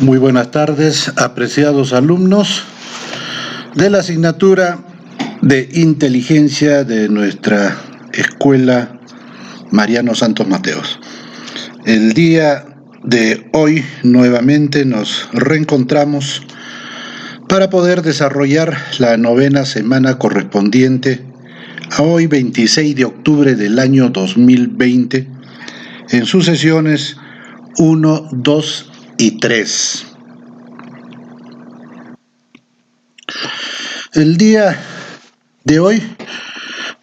Muy buenas tardes, apreciados alumnos de la asignatura de inteligencia de nuestra escuela Mariano Santos Mateos. El día de hoy nuevamente nos reencontramos para poder desarrollar la novena semana correspondiente a hoy 26 de octubre del año 2020 en sus sesiones 1, 2 y 3. El día de hoy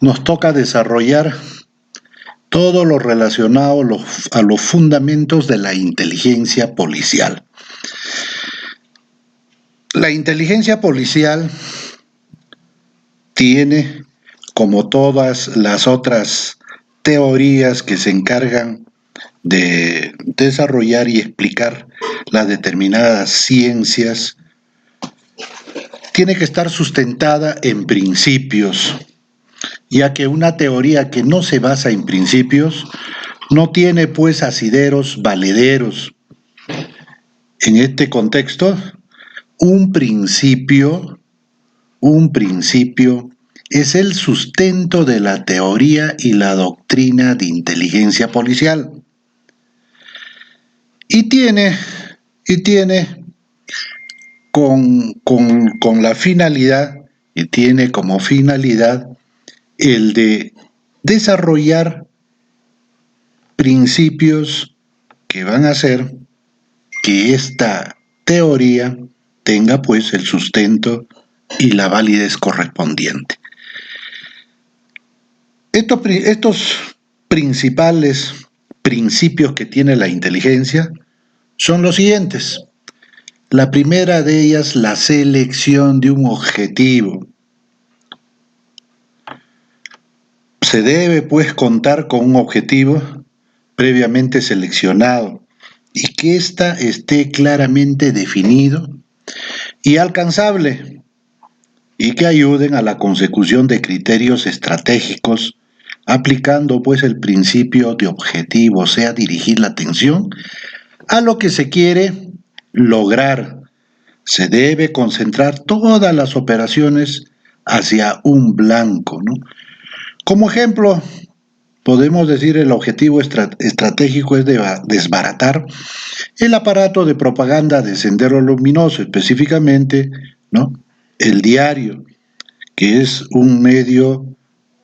nos toca desarrollar todo lo relacionado a los fundamentos de la inteligencia policial. La inteligencia policial tiene, como todas las otras teorías que se encargan de desarrollar y explicar las determinadas ciencias, tiene que estar sustentada en principios, ya que una teoría que no se basa en principios no tiene pues asideros valederos. En este contexto, un principio es el sustento de la teoría y la doctrina de inteligencia policial. Y tiene con la finalidad, y tiene como finalidad el de desarrollar principios que van a hacer que esta teoría tenga pues el sustento y la validez correspondiente. Estos principales principios que tiene la inteligencia son los siguientes. La primera de ellas, la selección de un objetivo. Se debe pues contar con un objetivo previamente seleccionado y que ésta esté claramente definido y alcanzable y que ayuden a la consecución de criterios estratégicos aplicando pues el principio de objetivo, o sea, dirigir la atención a lo que se quiere lograr. Se debe concentrar todas las operaciones hacia un blanco, ¿no? Como ejemplo, podemos decir el objetivo estratégico es desbaratar el aparato de propaganda de Sendero Luminoso, específicamente, ¿no?, el diario, que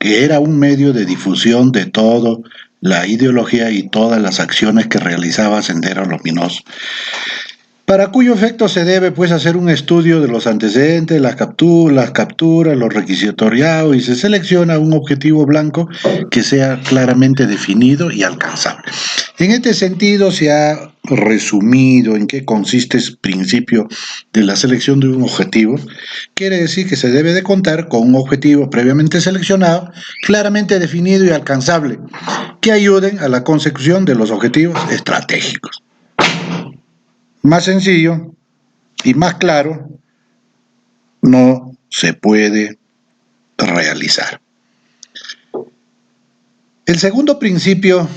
era un medio de difusión de toda la ideología y todas las acciones que realizaba Sendero Luminoso, para cuyo efecto se debe pues hacer un estudio de los antecedentes, las capturas, los requisitoriados, y se selecciona un objetivo blanco que sea claramente definido y alcanzable. En este sentido se ha resumido en qué consiste el principio de la selección de un objetivo. Quiere decir que se debe de contar con un objetivo previamente seleccionado, claramente definido y alcanzable, que ayuden a la consecución de los objetivos estratégicos. Más sencillo y más claro no se puede realizar. El segundo principio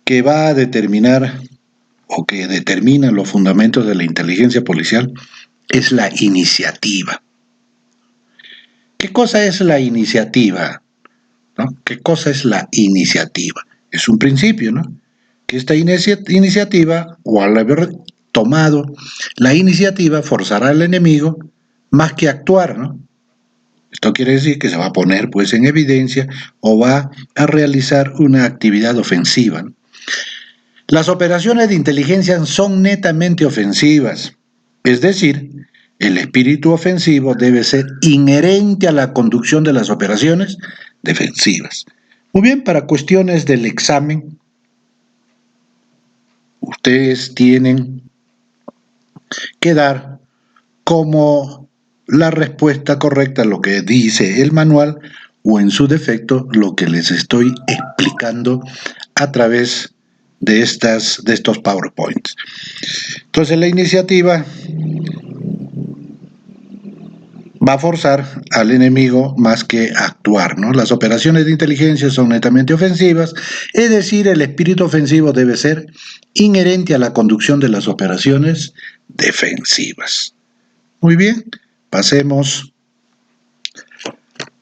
que va a determinar o que determina los fundamentos de la inteligencia policial es la iniciativa. ¿Qué cosa es la iniciativa? ¿No? ¿Qué cosa es la iniciativa? Es un principio, ¿no?, que esta iniciativa, o al haber tomado la iniciativa, forzará al enemigo más que actuar, ¿no? Esto quiere decir que se va a poner pues en evidencia o va a realizar una actividad ofensiva, ¿no? Las operaciones de inteligencia son netamente ofensivas, es decir, el espíritu ofensivo debe ser inherente a la conducción de las operaciones defensivas. Muy bien, para cuestiones del examen, ustedes tienen que dar como la respuesta correcta lo que dice el manual o en su defecto lo que les estoy explicando a través de estos va a forzar al enemigo más que a actuar, ¿no? Las operaciones de inteligencia son netamente ofensivas, es decir, el espíritu ofensivo debe ser inherente a la conducción de las operaciones defensivas. Muy bien, pasemos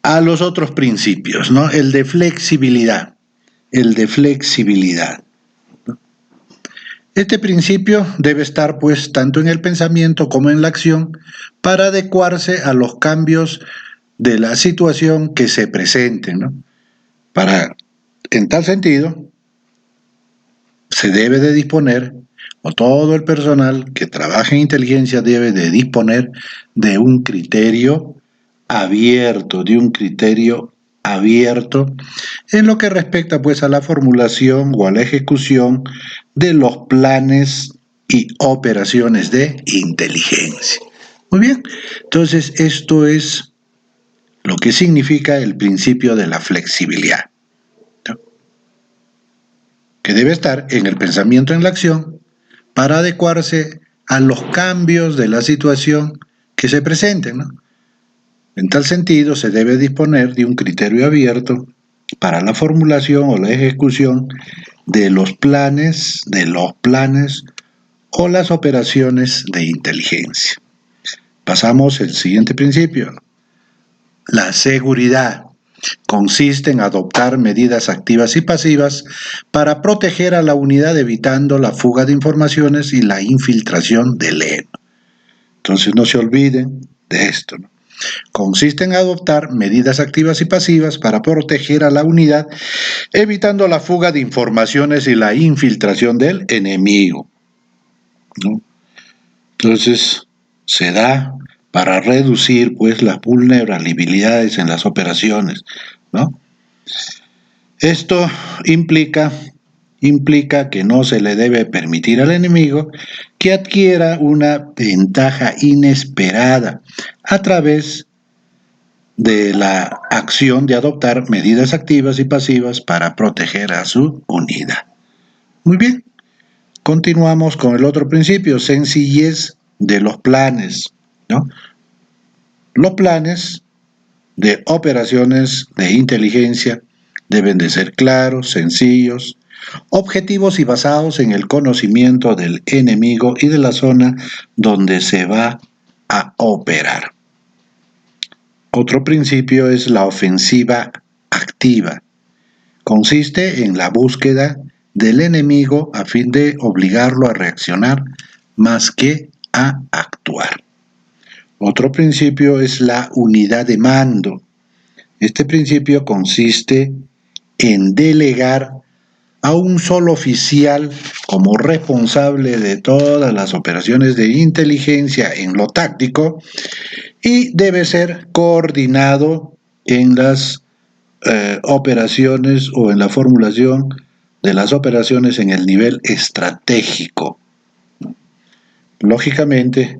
a los otros principios, ¿no? El de flexibilidad. Este principio debe estar pues tanto en el pensamiento como en la acción para adecuarse a los cambios de la situación que se presenten, ¿no? En tal sentido, se debe de disponer, o todo el personal que trabaja en inteligencia debe de disponer de un criterio abierto, en lo que respecta pues a la formulación o a la ejecución de los planes y operaciones de inteligencia. Muy bien, entonces esto es lo que significa el principio de la flexibilidad, ¿no? Que debe estar en el pensamiento, en la acción, para adecuarse a los cambios de la situación que se presenten, ¿no? En tal sentido, se debe disponer de un criterio abierto para la formulación o la ejecución de los planes o las operaciones de inteligencia. Pasamos al siguiente principio. La seguridad consiste en adoptar medidas activas y pasivas para proteger a la unidad evitando la fuga de informaciones y la infiltración del ENO. Entonces no se olviden de esto, ¿no? Consiste en adoptar medidas activas y pasivas para proteger a la unidad, evitando la fuga de informaciones y la infiltración del enemigo, ¿no? Entonces, se da para reducir pues las vulnerabilidades en las operaciones, ¿no? Esto implica que no se le debe permitir al enemigo que adquiera una ventaja inesperada a través de la acción de adoptar medidas activas y pasivas para proteger a su unidad. Muy bien, continuamos con el otro principio, sencillez de los planes, ¿no? Los planes de operaciones de inteligencia deben de ser claros, sencillos, objetivos y basados en el conocimiento del enemigo y de la zona donde se va a operar. Otro principio es la ofensiva activa. Consiste en la búsqueda del enemigo a fin de obligarlo a reaccionar más que a actuar. Otro principio es la unidad de mando. Este principio consiste en delegar a un solo oficial como responsable de todas las operaciones de inteligencia en lo táctico y debe ser coordinado en las operaciones o en la formulación de las operaciones en el nivel estratégico. Lógicamente,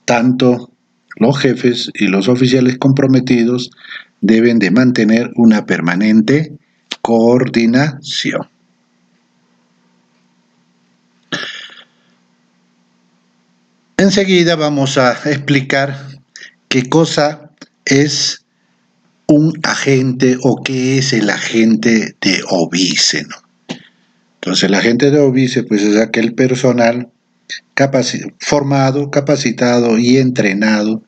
tanto los jefes y los oficiales comprometidos deben de mantener una permanente coordinación. Enseguida vamos a explicar qué cosa es un agente o qué es el agente de OBICE, ¿no? Entonces el agente de OBICE pues es aquel personal formado, capacitado y entrenado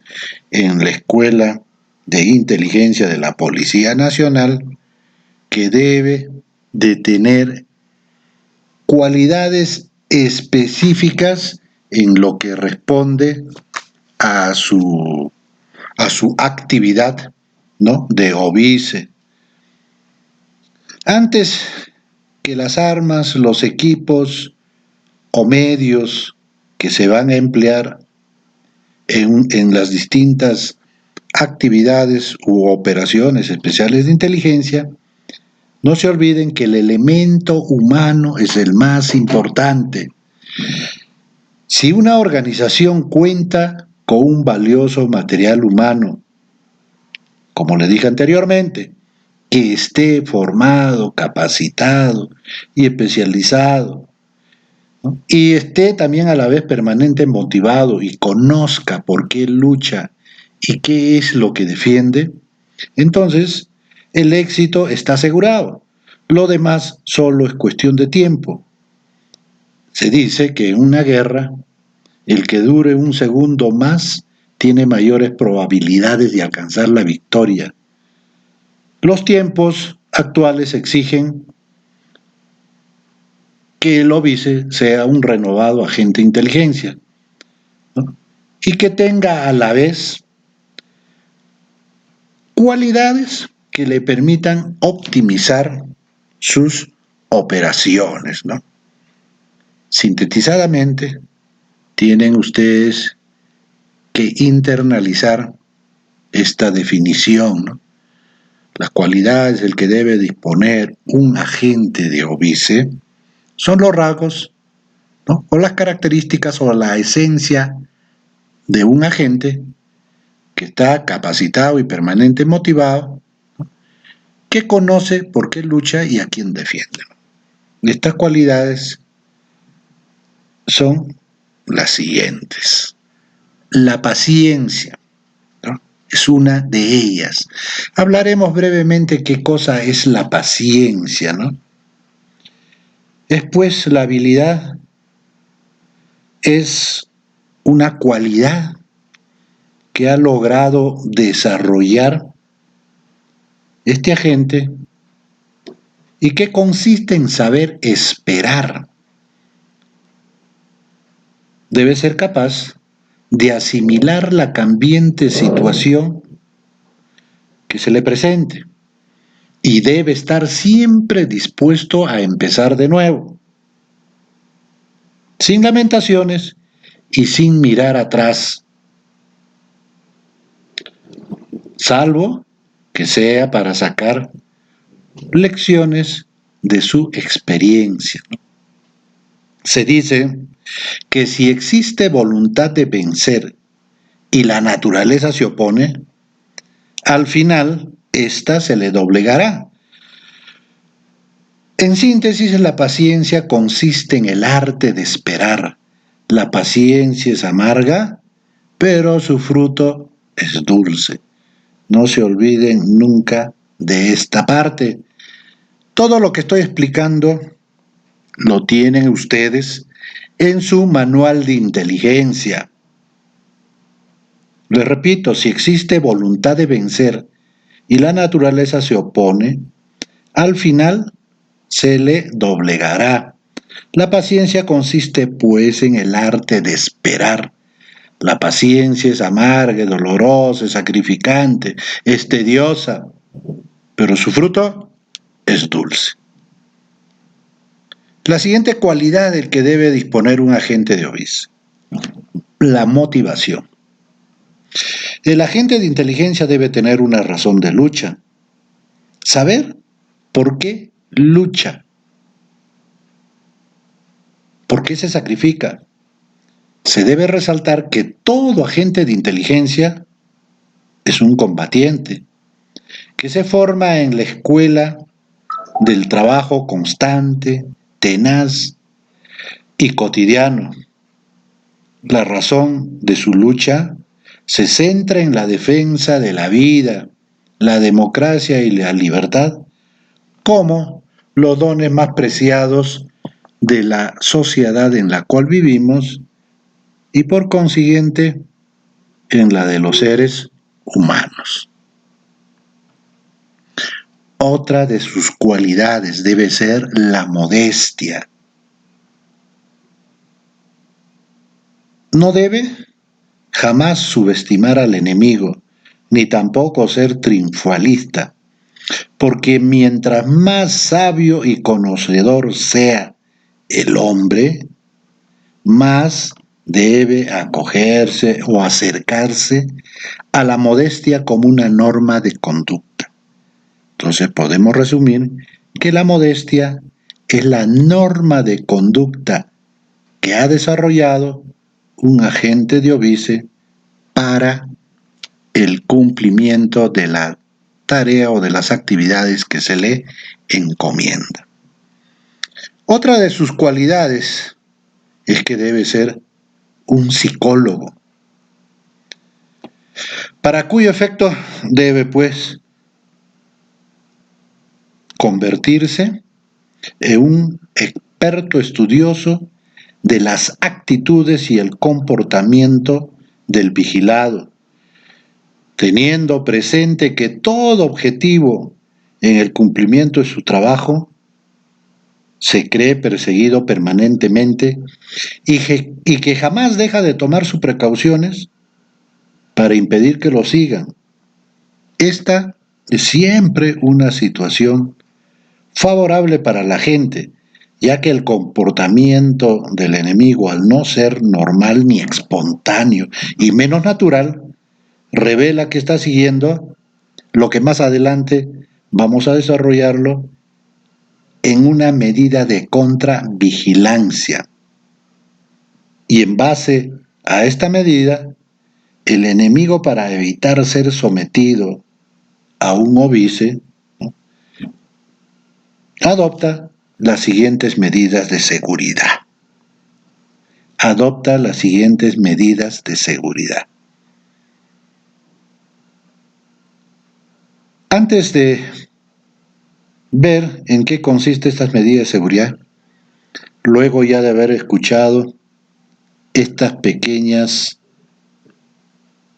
en la Escuela de Inteligencia de la Policía Nacional, que debe de tener cualidades específicas en lo que responde a su actividad, ¿no?, de OBICE. Antes que las armas, los equipos o medios que se van a emplear en las distintas actividades u operaciones especiales de inteligencia, no se olviden que el elemento humano es el más importante. Si una organización cuenta con un valioso material humano, como le dije anteriormente, que esté formado, capacitado y especializado, ¿no?, y esté también a la vez permanente motivado y conozca por qué lucha y qué es lo que defiende, entonces el éxito está asegurado. Lo demás solo es cuestión de tiempo. Se dice que en una guerra, el que dure un segundo más tiene mayores probabilidades de alcanzar la victoria. Los tiempos actuales exigen que el óbice sea un renovado agente de inteligencia, ¿no? Y que tenga a la vez cualidades que le permitan optimizar sus operaciones, ¿no? Sintetizadamente, tienen ustedes que internalizar esta definición, ¿no? Las cualidades del que debe disponer un agente de óbice son los rasgos, ¿no? O las características o la esencia de un agente que está capacitado y permanente motivado, ¿no? Que conoce por qué lucha y a quién defiende. Estas cualidades son las siguientes. La paciencia, ¿no? Es una de ellas. Hablaremos brevemente qué cosa es la paciencia, ¿no? Después, la habilidad es una cualidad que ha logrado desarrollar este agente y que consiste en saber esperar. Debe ser capaz de asimilar la cambiante situación que se le presente y debe estar siempre dispuesto a empezar de nuevo, sin lamentaciones y sin mirar atrás, salvo que sea para sacar lecciones de su experiencia. Se dice que si existe voluntad de vencer y la naturaleza se opone, al final ésta se le doblegará. En síntesis, la paciencia consiste en el arte de esperar. La paciencia es amarga, pero su fruto es dulce. No se olviden nunca de esta parte. Todo lo que estoy explicando lo tienen ustedes en su manual de inteligencia. Les repito, si existe voluntad de vencer y la naturaleza se opone, al final se le doblegará. La paciencia consiste, pues, en el arte de esperar. La paciencia es amarga, es dolorosa, es sacrificante, es tediosa, pero su fruto es dulce. La siguiente cualidad del que debe disponer un agente de óbice: la motivación. El agente de inteligencia debe tener una razón de lucha, saber por qué lucha, por qué se sacrifica. Se debe resaltar que todo agente de inteligencia es un combatiente, que se forma en la escuela del trabajo constante, tenaz y cotidiano. La razón de su lucha se centra en la defensa de la vida, la democracia y la libertad como los dones más preciados de la sociedad en la cual vivimos y por consiguiente en la de los seres humanos. Otra de sus cualidades debe ser la modestia. No debe jamás subestimar al enemigo, ni tampoco ser triunfalista, porque mientras más sabio y conocedor sea el hombre, más debe acogerse o acercarse a la modestia como una norma de conducta. Entonces podemos resumir que la modestia es la norma de conducta que ha desarrollado un agente de óbice para el cumplimiento de la tarea o de las actividades que se le encomienda. Otra de sus cualidades es que debe ser un psicólogo. para cuyo efecto debe, pues, convertirse en un experto estudioso de las actitudes y el comportamiento del vigilado, teniendo presente que todo objetivo en el cumplimiento de su trabajo se cree perseguido permanentemente y que jamás deja de tomar sus precauciones para impedir que lo sigan. Esta es siempre una situación favorable para la gente, ya que el comportamiento del enemigo, al no ser normal ni espontáneo y menos natural, revela que está siguiendo lo que más adelante vamos a desarrollarlo en una medida de contravigilancia. Y en base a esta medida, el enemigo, para evitar ser sometido a un óbice, ¿no?, adopta las siguientes medidas de seguridad. Adopta las siguientes medidas de seguridad. Antes de ver en qué consisten estas medidas de seguridad, luego ya de haber escuchado estas pequeñas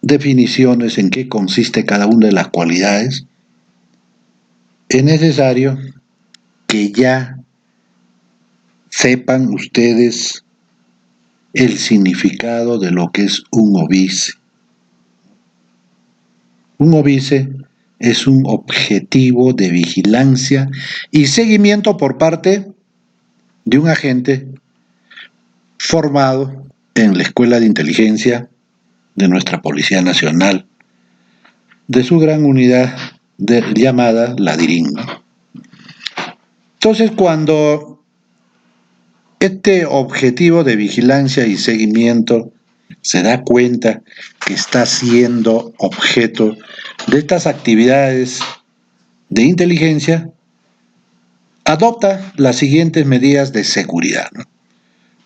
definiciones en qué consiste cada una de las cualidades, es necesario que ya sepan ustedes el significado de lo que es un óbice. Un óbice es un objetivo de vigilancia y seguimiento por parte de un agente formado en la Escuela de Inteligencia de nuestra Policía Nacional, de su gran unidad llamada la DIRIN. Entonces, cuando este objetivo de vigilancia y seguimiento se da cuenta que está siendo objeto de estas actividades de inteligencia, adopta las siguientes medidas de seguridad.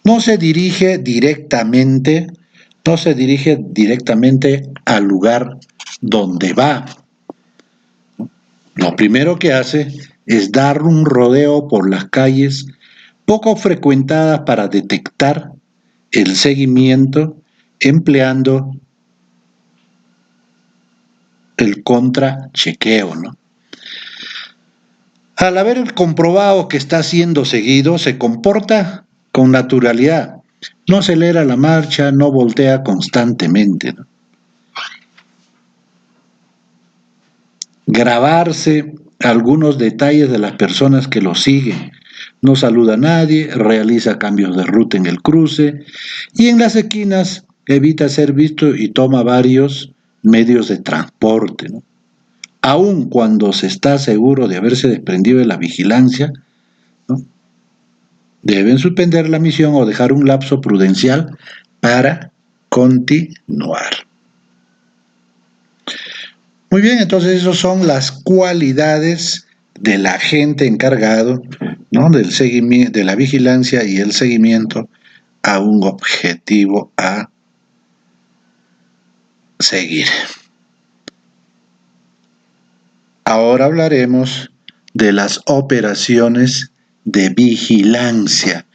No se dirige directamente al lugar donde va. Lo primero que hace es dar un rodeo por las calles poco frecuentadas para detectar el seguimiento, empleando el contrachequeo, ¿no? Al haber comprobado que está siendo seguido, se comporta con naturalidad, no acelera la marcha, no voltea constantemente, ¿no? Grabarse algunos detalles de las personas que lo siguen. No saluda a nadie, realiza cambios de ruta en el cruce y en las esquinas evita ser visto y toma varios medios de transporte, ¿no? Aun cuando se está seguro de haberse desprendido de la vigilancia, ¿no?, deben suspender la misión o dejar un lapso prudencial para continuar. Muy bien, entonces esas son las cualidades del agente encargado, ¿no?, del seguimiento, de la vigilancia y el seguimiento a un objetivo a seguir. Ahora hablaremos de las operaciones de vigilancia,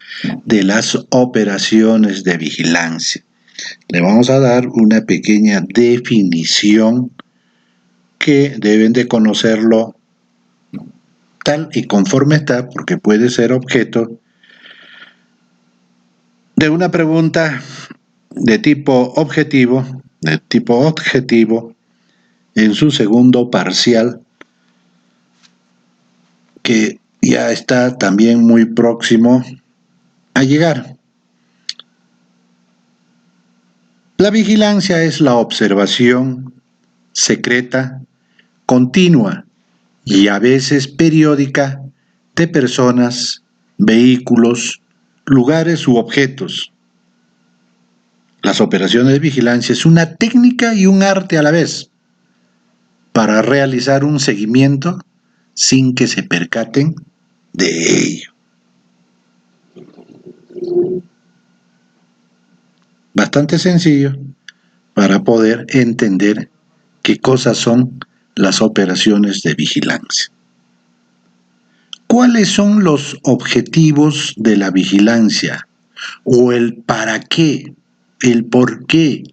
Le vamos a dar una pequeña definición que deben de conocerlo tal y conforme está, porque puede ser objeto de una pregunta de tipo objetivo, en su segundo parcial, que ya está también muy próximo a llegar. La vigilancia es la observación secreta, continua y a veces periódica de personas, vehículos, lugares u objetos. Las operaciones de vigilancia es una técnica y un arte a la vez para realizar un seguimiento sin que se percaten de ello. Bastante sencillo para poder entender qué cosas son las operaciones de vigilancia. ¿Cuáles son los objetivos de la vigilancia? O el para qué, el por qué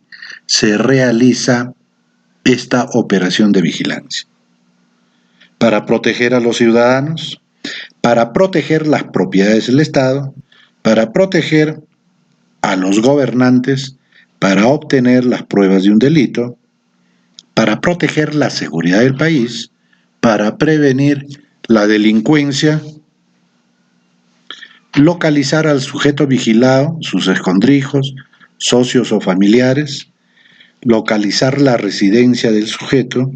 se realiza esta operación de vigilancia. Para proteger a los ciudadanos, para proteger las propiedades del Estado, para proteger a los gobernantes, para obtener las pruebas de un delito, para proteger la seguridad del país, para prevenir la delincuencia, localizar al sujeto vigilado, sus escondrijos, socios o familiares, localizar la residencia del sujeto,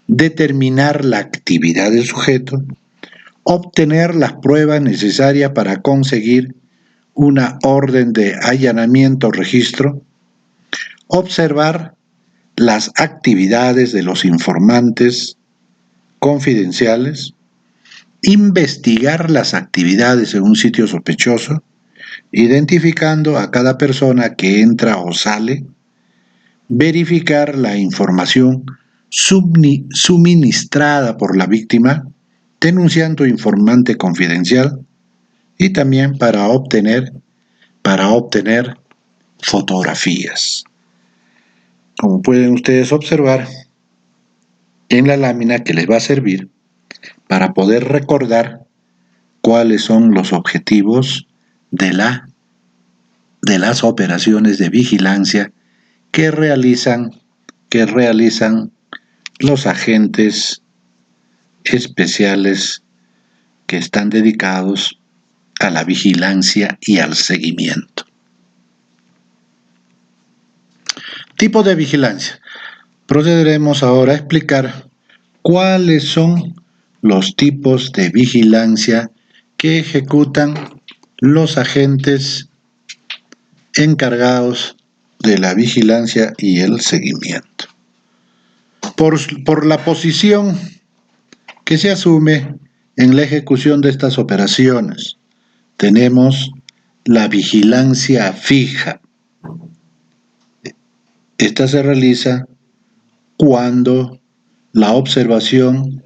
determinar la actividad del sujeto, obtener las pruebas necesarias para conseguir una orden de allanamiento o registro, observar las actividades de los informantes confidenciales, investigar las actividades en un sitio sospechoso, identificando a cada persona que entra o sale, verificar la información suministrada por la víctima, denunciando informante confidencial, y también para obtener fotografías. Como pueden ustedes observar en la lámina que les va a servir para poder recordar cuáles son los objetivos de las operaciones de vigilancia que realizan los agentes especiales que están dedicados a la vigilancia y al seguimiento. Tipo de vigilancia. Procederemos ahora a explicar cuáles son los tipos de vigilancia que ejecutan los agentes encargados de la vigilancia y el seguimiento. Por la posición que se asume en la ejecución de estas operaciones, tenemos la vigilancia fija. Esta se realiza cuando la observación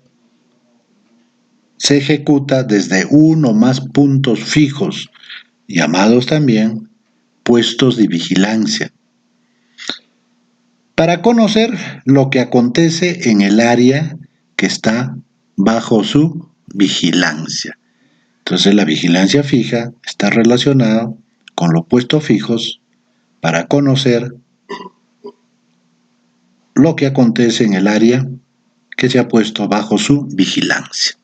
se ejecuta desde uno o más puntos fijos, llamados también puestos de vigilancia, para conocer lo que acontece en el área que está bajo su vigilancia. Entonces la vigilancia fija está relacionada con los puestos fijos para conocer lo que acontece en el área que se ha puesto bajo su vigilancia.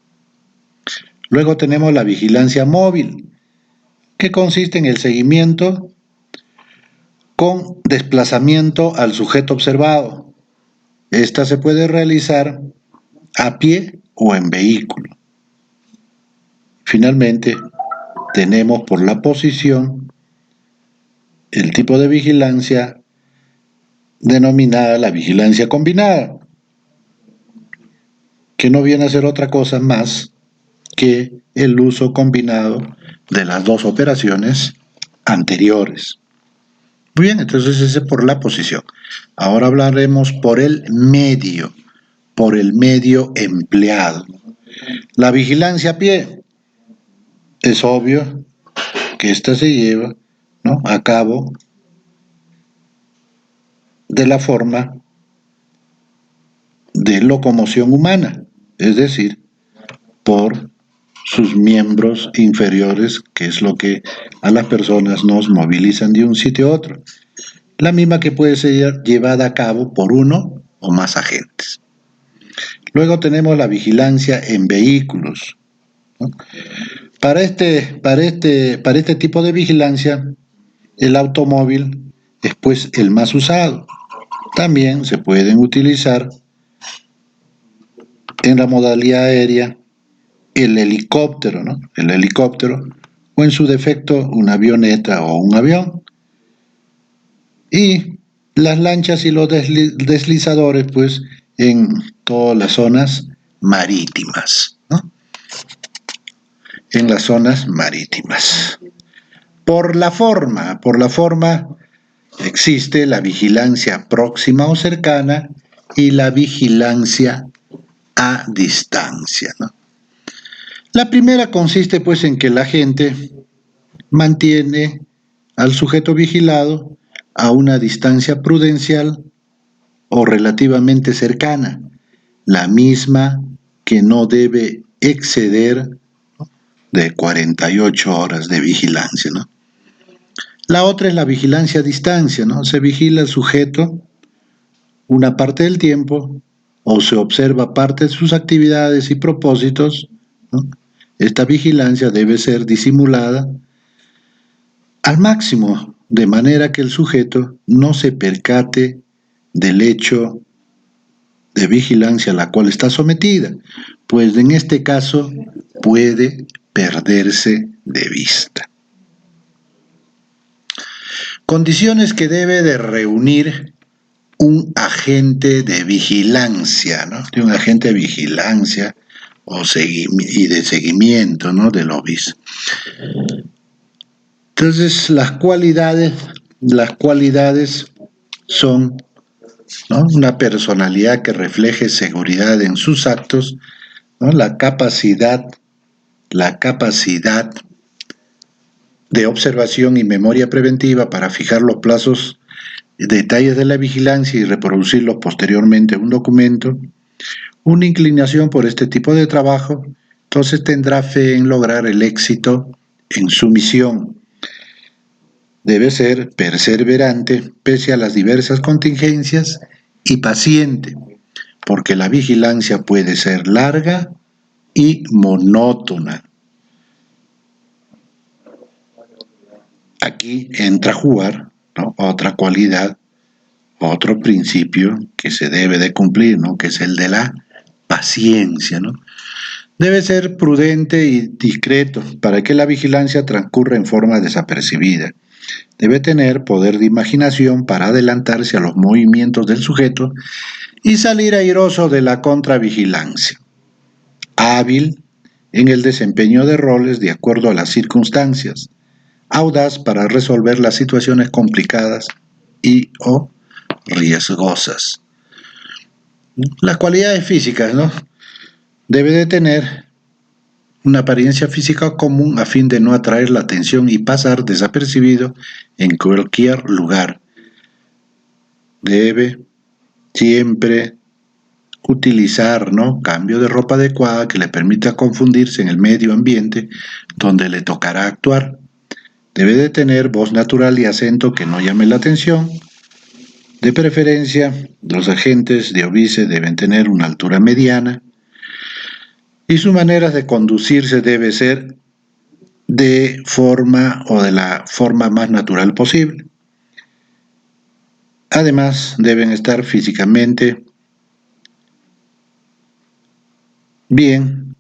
Luego tenemos la vigilancia móvil, que consiste en el seguimiento con desplazamiento al sujeto observado. Esta se puede realizar a pie o en vehículo. Finalmente, tenemos por la posición el tipo de vigilancia denominada la vigilancia combinada, que no viene a ser otra cosa más que el uso combinado de las dos operaciones anteriores. Muy bien, entonces ese es por la posición. Ahora hablaremos por el medio empleado. La vigilancia a pie, es obvio que esta se lleva, ¿no?, a cabo de la forma de locomoción humana, es decir, por sus miembros inferiores, que es lo que a las personas nos movilizan de un sitio a otro. La misma que puede ser llevada a cabo por uno o más agentes. Luego tenemos la vigilancia en vehículos, ¿no? Para este tipo de vigilancia, el automóvil es pues el más usado. También se pueden utilizar en la modalidad aérea el helicóptero, ¿no?, el helicóptero, o en su defecto una avioneta o un avión. Y las lanchas y los deslizadores, pues, en todas las zonas marítimas, ¿no?, en las zonas marítimas. Por la forma, existe la vigilancia próxima o cercana y la vigilancia a distancia, ¿no? La primera consiste pues en que el agente mantiene al sujeto vigilado a una distancia prudencial o relativamente cercana, la misma que no debe exceder de 48 horas de vigilancia, ¿no? La otra es la vigilancia a distancia, ¿no? Se vigila al sujeto una parte del tiempo o se observa parte de sus actividades y propósitos, ¿no? Esta vigilancia debe ser disimulada al máximo, de manera que el sujeto no se percate del hecho de vigilancia a la cual está sometida, pues en este caso puede perderse de vista. Condiciones que debe de reunir un agente de vigilancia, ¿no? De un agente de vigilancia y de seguimiento, ¿no? Del OBIS. Entonces, las cualidades son, ¿no? Una personalidad que refleje seguridad en sus actos, ¿no? La capacidad de observación y memoria preventiva para fijar los plazos, detalles de la vigilancia y reproducirlos posteriormente en un documento, una inclinación por este tipo de trabajo, entonces tendrá fe en lograr el éxito en su misión. Debe ser perseverante pese a las diversas contingencias y paciente, porque la vigilancia puede ser larga y monótona. Aquí entra a jugar, ¿no? Otra cualidad, otro principio que se debe de cumplir, ¿no? Que es el de la paciencia, ¿no? Debe ser prudente y discreto para que la vigilancia transcurra en forma desapercibida. Debe tener poder de imaginación para adelantarse a los movimientos del sujeto y salir airoso de la contravigilancia. Hábil en el desempeño de roles de acuerdo a las circunstancias. Audaz para resolver las situaciones complicadas y o riesgosas. Las cualidades físicas, ¿no? Debe de tener una apariencia física común a fin de no atraer la atención y pasar desapercibido en cualquier lugar. Debe siempre utilizar, ¿no? Cambio de ropa adecuada que le permita confundirse en el medio ambiente donde le tocará actuar. Debe de tener voz natural y acento que no llame la atención. De preferencia, los agentes de OBISE deben tener una altura mediana y su manera de conducirse debe ser de la forma más natural posible. Además, deben estar físicamente bien,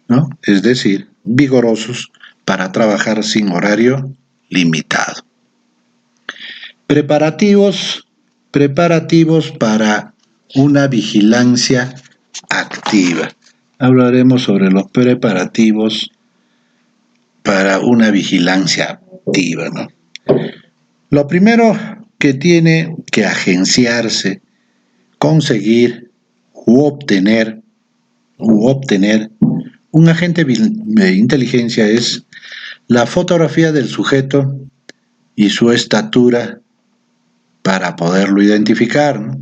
¿no? Es decir, vigorosos para trabajar sin horario limitado. Preparativos para una vigilancia activa. Hablaremos sobre los preparativos para una vigilancia activa, ¿no? Lo primero que tiene que agenciarse, conseguir u obtener un agente de inteligencia es la fotografía del sujeto y su estatura para poderlo identificar, ¿no?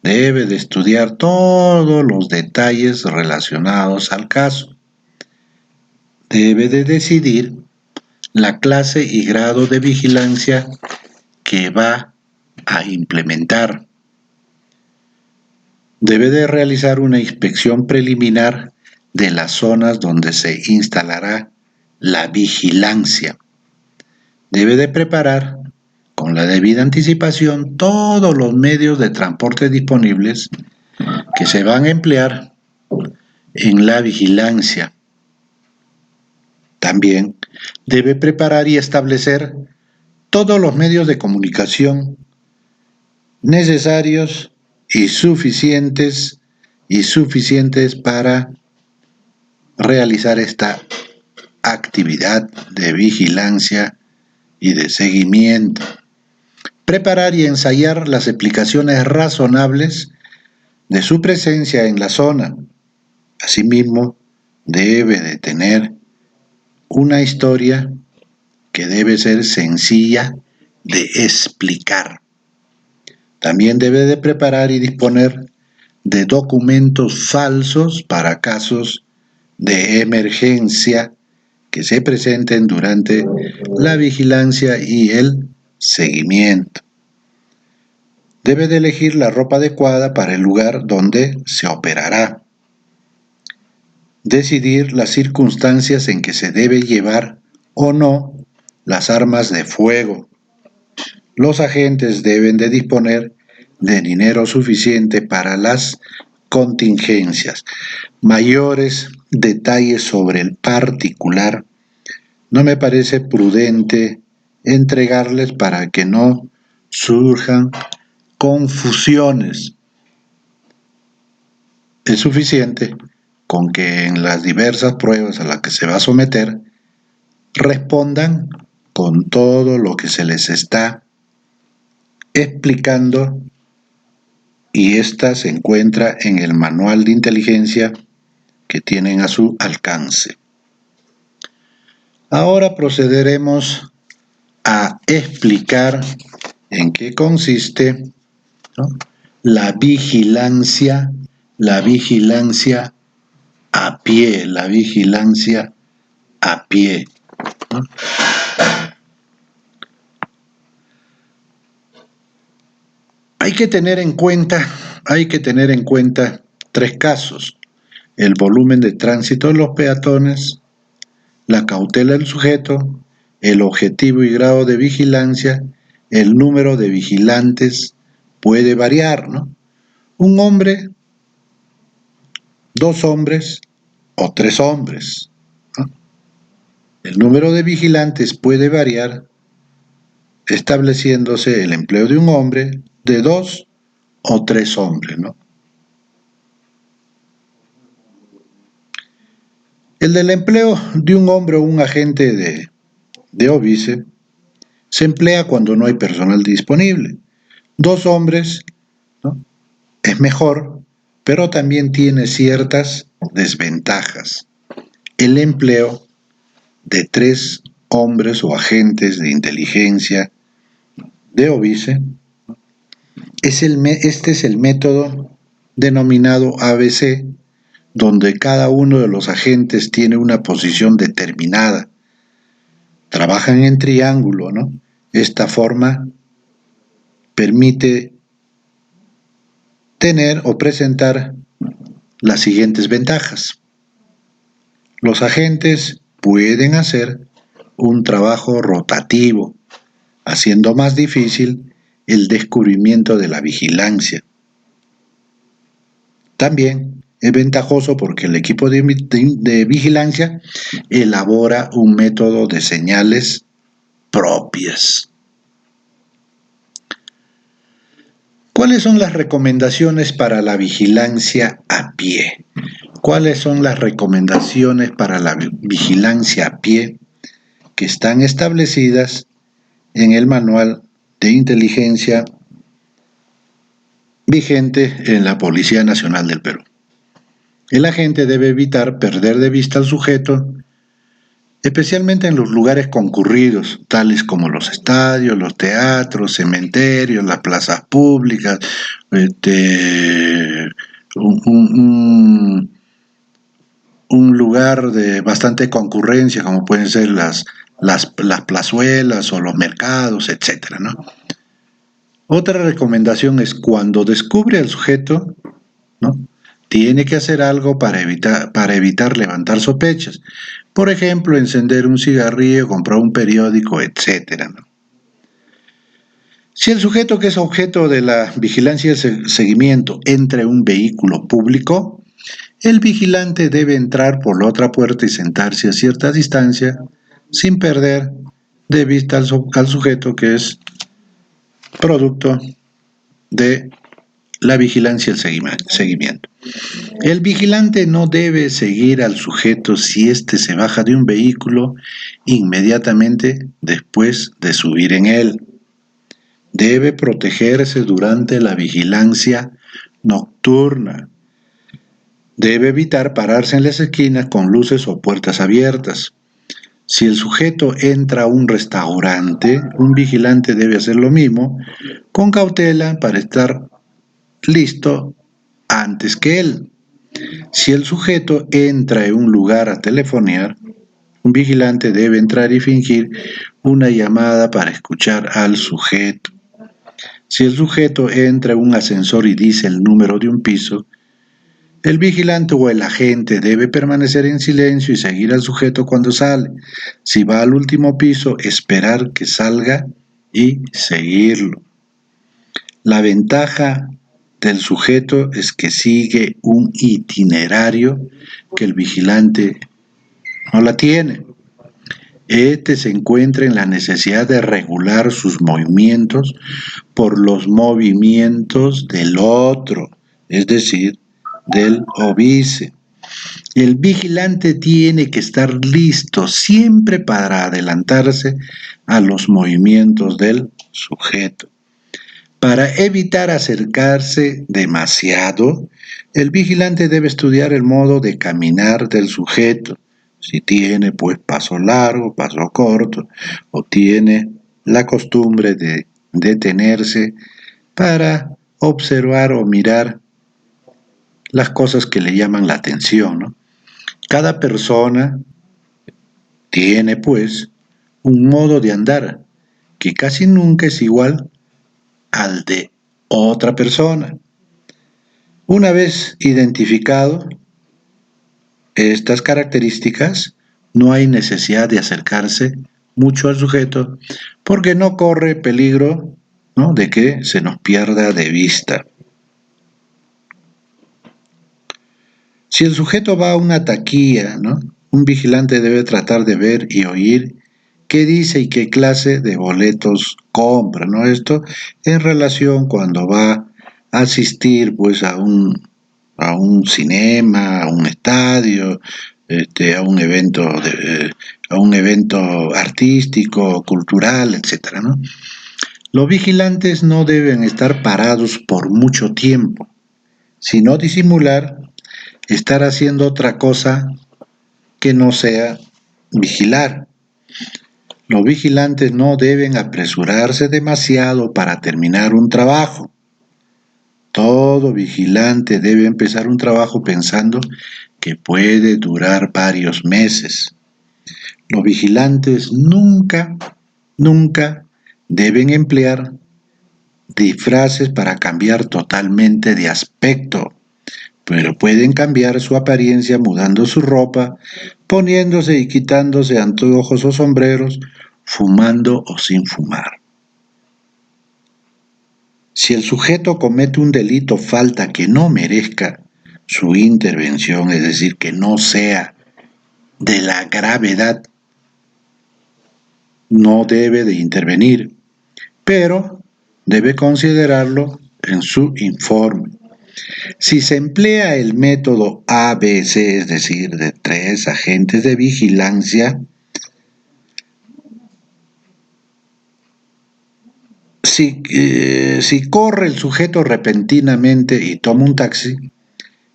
Debe de estudiar todos los detalles relacionados al caso. Debe de decidir la clase y grado de vigilancia que va a implementar. Debe de realizar una inspección preliminar de las zonas donde se instalará la vigilancia. Debe de preparar con la debida anticipación todos los medios de transporte disponibles que se van a emplear en la vigilancia. También debe preparar y establecer todos los medios de comunicación necesarios y suficientes para realizar esta actividad de vigilancia y de seguimiento. Preparar y ensayar las explicaciones razonables de su presencia en la zona. Asimismo, debe de tener una historia que debe ser sencilla de explicar. También debe de preparar y disponer de documentos falsos para casos de emergencia que se presenten durante la vigilancia y el seguimiento. Debe de elegir la ropa adecuada para el lugar donde se operará. Decidir las circunstancias en que se debe llevar o no las armas de fuego. Los agentes deben de disponer de dinero suficiente para las contingencias. Mayores detalles sobre el particular no me parece prudente entregarles para que no surjan confusiones. Es suficiente con que en las diversas pruebas a las que se va a someter respondan con todo lo que se les está explicando, y esta se encuentra en el manual de inteligencia que tienen a su alcance. Ahora procederemos a explicar en qué consiste, ¿no?, la vigilancia a pie, ¿no? Hay que tener en cuenta tres casos: el volumen de tránsito de los peatones, la cautela del sujeto, el objetivo y grado de vigilancia. El número de vigilantes puede variar, ¿no? Un hombre, 2 hombres o 3 hombres, ¿no? El número de vigilantes puede variar estableciéndose el empleo de un hombre, de 2 o 3 hombres, ¿no? El del empleo de un hombre o un agente de óbice se emplea cuando no hay personal disponible. 2 hombres, ¿no?, es mejor, pero también tiene ciertas desventajas. El empleo de 3 hombres o agentes de inteligencia de óbice, este es el método denominado ABC, donde cada uno de los agentes tiene una posición determinada. Trabajan en triángulo, ¿no? Esta forma permite tener o presentar las siguientes ventajas. Los agentes pueden hacer un trabajo rotativo, haciendo más difícil el descubrimiento de la vigilancia. También es ventajoso porque el equipo de vigilancia elabora un método de señales propias. ¿Cuáles son las recomendaciones para la vigilancia a pie? ¿Cuáles son las recomendaciones para la vigilancia a pie que están establecidas en el manual de inteligencia vigente en la Policía Nacional del Perú? El agente debe evitar perder de vista al sujeto, especialmente en los lugares concurridos, tales como los estadios, los teatros, cementerios, las plazas públicas, un lugar de bastante concurrencia, como pueden ser las plazuelas o los mercados, etcétera, ¿no? Otra recomendación es, cuando descubre al sujeto, ¿no?, tiene que hacer algo para evitar levantar sospechas. Por ejemplo, encender un cigarrillo, comprar un periódico, etcétera, ¿no? Si el sujeto que es objeto de la vigilancia y el seguimiento entra en un vehículo público, el vigilante debe entrar por la otra puerta y sentarse a cierta distancia sin perder de vista al sujeto que es producto de la vigilancia y el seguimiento. El vigilante no debe seguir al sujeto si éste se baja de un vehículo inmediatamente después de subir en él. Debe protegerse durante la vigilancia nocturna. Debe evitar pararse en las esquinas con luces o puertas abiertas. Si el sujeto entra a un restaurante, un vigilante debe hacer lo mismo, con cautela para estar listo antes que él. Si el sujeto entra en un lugar a telefonear, un vigilante debe entrar y fingir una llamada para escuchar al sujeto. Si el sujeto entra en un ascensor y dice el número de un piso, el vigilante o el agente debe permanecer en silencio y seguir al sujeto cuando sale. Si va al último piso, esperar que salga y seguirlo. La ventaja del sujeto es que sigue un itinerario que el vigilante no la tiene. Este se encuentra en la necesidad de regular sus movimientos por los movimientos del otro, es decir, del óbice. El vigilante tiene que estar listo siempre para adelantarse a los movimientos del sujeto. Para evitar acercarse demasiado, el vigilante debe estudiar el modo de caminar del sujeto, si tiene pues paso largo, paso corto, o tiene la costumbre de detenerse para observar o mirar las cosas que le llaman la atención, ¿no? Cada persona tiene pues un modo de andar que casi nunca es igual al de otra persona. Una vez identificado estas características, no hay necesidad de acercarse mucho al sujeto porque no corre peligro, ¿no?, de que se nos pierda de vista. Si el sujeto va a una taquilla, ¿no?, un vigilante debe tratar de ver y oír qué dice y qué clase de boletos compra, ¿no? Esto en relación cuando va a asistir pues a un cinema, a un estadio, a un evento artístico, cultural, etcétera, ¿no? Los vigilantes no deben estar parados por mucho tiempo, sino disimular estar haciendo otra cosa que no sea vigilar. Los vigilantes no deben apresurarse demasiado para terminar un trabajo. Todo vigilante debe empezar un trabajo pensando que puede durar varios meses. Los vigilantes nunca deben emplear disfraces para cambiar totalmente de aspecto, pero pueden cambiar su apariencia mudando su ropa, poniéndose y quitándose anteojos o sombreros, fumando o sin fumar. Si el sujeto comete un delito o falta que no merezca su intervención, es decir, que no sea de la gravedad, no debe de intervenir, pero debe considerarlo en su informe. Si se emplea el método ABC, es decir, de 3 agentes de vigilancia, si corre el sujeto repentinamente y toma un taxi,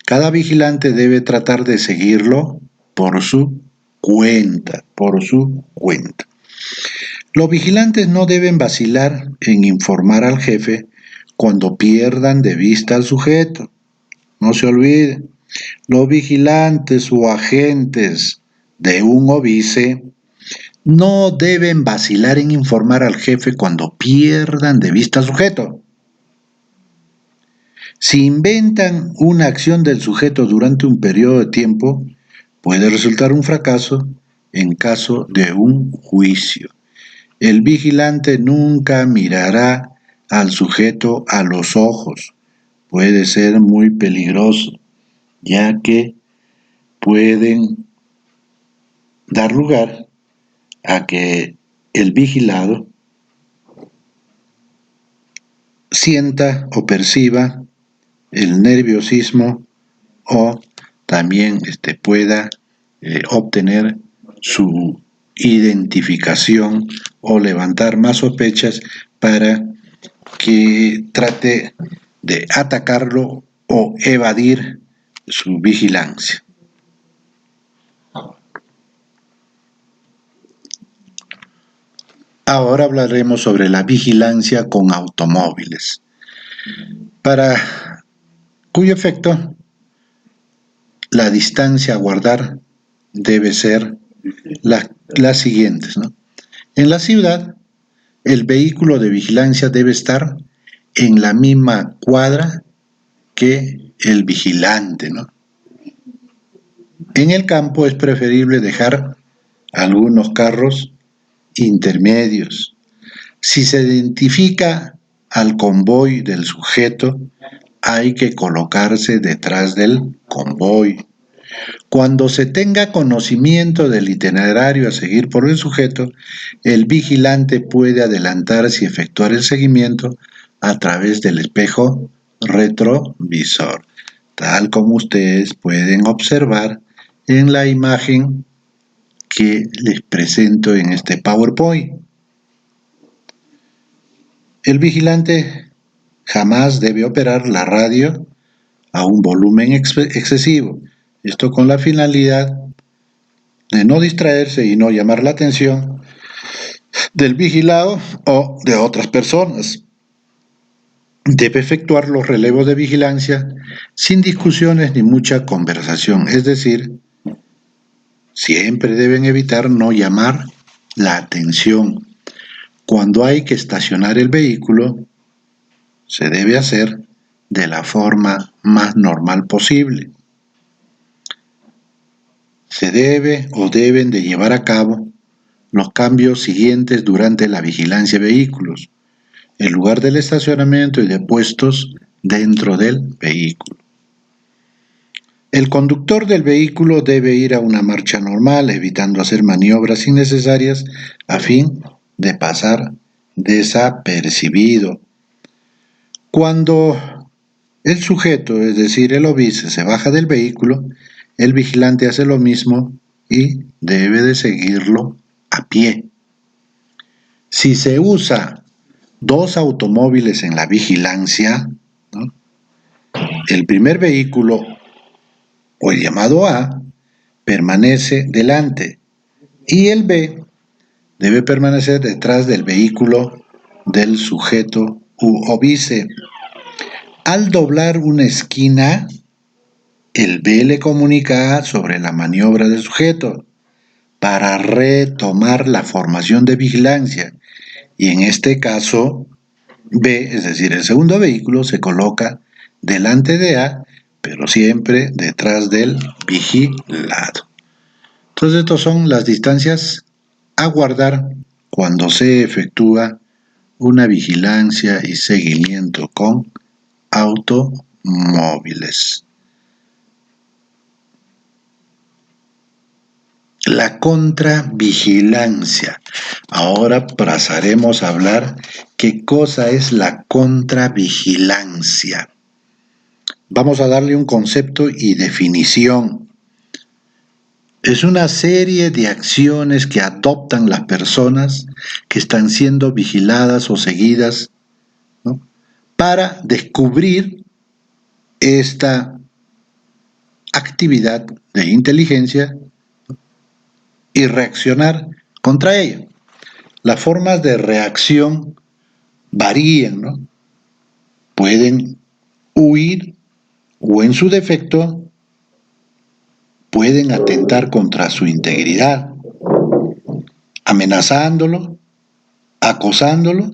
cada vigilante debe tratar de seguirlo por su cuenta. Los vigilantes no deben vacilar en informar al jefe cuando pierdan de vista al sujeto. No se olvide, los vigilantes o agentes de un óbice no deben vacilar en informar al jefe cuando pierdan de vista al sujeto. Si inventan una acción del sujeto durante un periodo de tiempo, puede resultar un fracaso en caso de un juicio. El vigilante nunca mirará al sujeto a los ojos. Puede ser muy peligroso, ya que pueden dar lugar a que el vigilado sienta o perciba el nerviosismo o también pueda obtener su identificación o levantar más sospechas para que trate de atacarlo o evadir su vigilancia. Ahora hablaremos sobre la vigilancia con automóviles, para cuyo efecto la distancia a guardar debe ser las siguientes, ¿no? En la ciudad, el vehículo de vigilancia debe estar en la misma cuadra que el vigilante, ¿no? En el campo es preferible dejar algunos carros intermedios. Si se identifica al convoy del sujeto, hay que colocarse detrás del convoy. Cuando se tenga conocimiento del itinerario a seguir por el sujeto, el vigilante puede adelantarse y efectuar el seguimiento a través del espejo retrovisor, tal como ustedes pueden observar en la imagen que les presento en este PowerPoint. El vigilante jamás debe operar la radio a un volumen excesivo, esto con la finalidad de no distraerse y no llamar la atención del vigilado o de otras personas. Debe efectuar los relevos de vigilancia sin discusiones ni mucha conversación, es decir, siempre deben evitar no llamar la atención. Cuando hay que estacionar el vehículo, se debe hacer de la forma más normal posible. Se debe o deben de llevar a cabo los cambios siguientes durante la vigilancia de vehículos: el lugar del estacionamiento y de puestos dentro del vehículo. El conductor del vehículo debe ir a una marcha normal, evitando hacer maniobras innecesarias a fin de pasar desapercibido. Cuando el sujeto, es decir, el obice, se baja del vehículo, el vigilante hace lo mismo y debe de seguirlo a pie. Si se usa 2 automóviles en la vigilancia, ¿no?, el primer vehículo, o el llamado A, permanece delante y el B debe permanecer detrás del vehículo del sujeto u obice. Al doblar una esquina, el B le comunica A sobre la maniobra del sujeto para retomar la formación de vigilancia, y en este caso B, es decir, el segundo vehículo, se coloca delante de A, pero siempre detrás del vigilado. Entonces, estas son las distancias a guardar cuando se efectúa una vigilancia y seguimiento con automóviles. La contravigilancia. Ahora pasaremos a hablar qué cosa es la contravigilancia. Vamos a darle un concepto y definición. Es una serie de acciones que adoptan las personas que están siendo vigiladas o seguidas, ¿no?, para descubrir esta actividad de inteligencia y reaccionar contra ella. Las formas de reacción varían, ¿no? Pueden huir o, en su defecto, pueden atentar contra su integridad, amenazándolo, acosándolo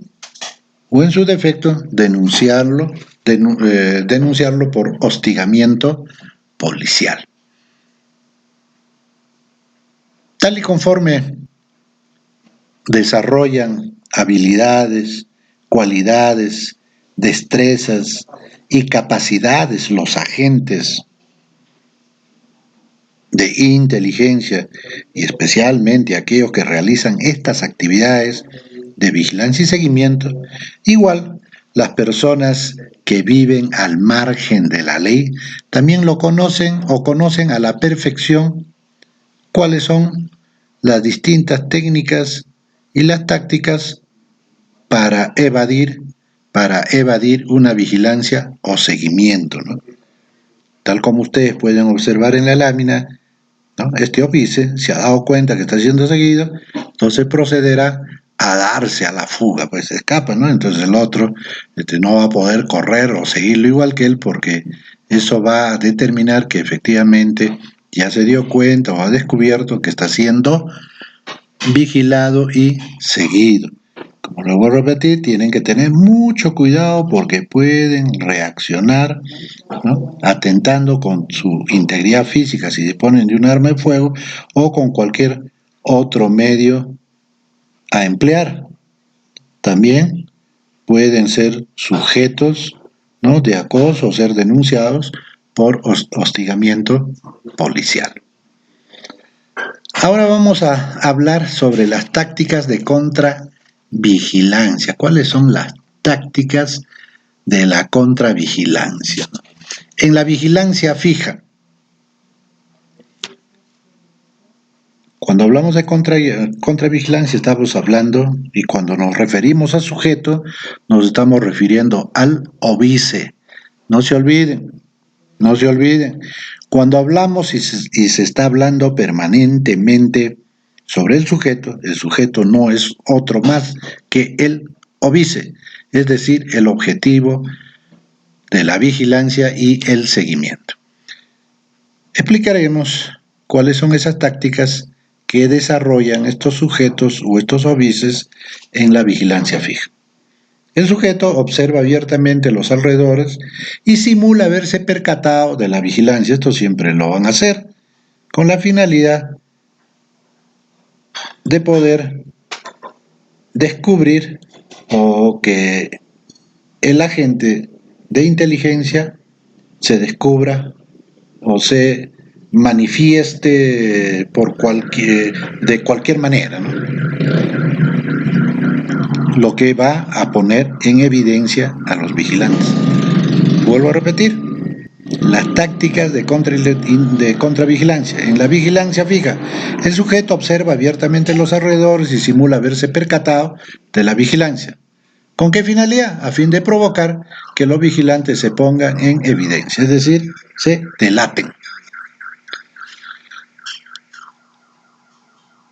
o, en su defecto, denunciarlo por hostigamiento policial. Tal y conforme desarrollan habilidades, cualidades, destrezas y capacidades los agentes de inteligencia, y especialmente aquellos que realizan estas actividades de vigilancia y seguimiento, igual las personas que viven al margen de la ley también lo conocen o conocen a la perfección cuáles son las distintas técnicas y las tácticas para evadir una vigilancia o seguimiento, ¿no? Tal como ustedes pueden observar en la lámina, ¿no? Este óbice se ha dado cuenta que está siendo seguido, entonces procederá a darse a la fuga, pues se escapa, ¿no? Entonces el otro no va a poder correr o seguirlo igual que él, porque eso va a determinar que efectivamente ya se dio cuenta o ha descubierto que está siendo vigilado y seguido. Como lo voy a repetir, tienen que tener mucho cuidado porque pueden reaccionar, ¿no? Atentando con su integridad física si disponen de un arma de fuego o con cualquier otro medio a emplear. También pueden ser sujetos, ¿no?, de acoso o ser denunciados por hostigamiento policial. Ahora vamos a hablar sobre las tácticas de contravigilancia. ¿Cuáles son las tácticas de la contravigilancia? En la vigilancia fija, cuando hablamos de contravigilancia estamos hablando, y cuando nos referimos al sujeto, nos estamos refiriendo al óbice. No se olviden, no se olviden. Cuando hablamos y se está hablando permanentemente sobre el sujeto no es otro más que el óbice, es decir, el objetivo de la vigilancia y el seguimiento. Explicaremos cuáles son esas tácticas que desarrollan estos sujetos o estos óbices en la vigilancia fija. El sujeto observa abiertamente los alrededores y simula haberse percatado de la vigilancia. Esto siempre lo van a hacer con la finalidad de poder descubrir o que el agente de inteligencia se descubra o se manifieste de cualquier manera, ¿no? Lo que va a poner en evidencia a los vigilantes. Vuelvo a repetir, las tácticas de contravigilancia. En la vigilancia fija, el sujeto observa abiertamente los alrededores y simula haberse percatado de la vigilancia. ¿Con qué finalidad? A fin de provocar que los vigilantes se pongan en evidencia, es decir, se delaten.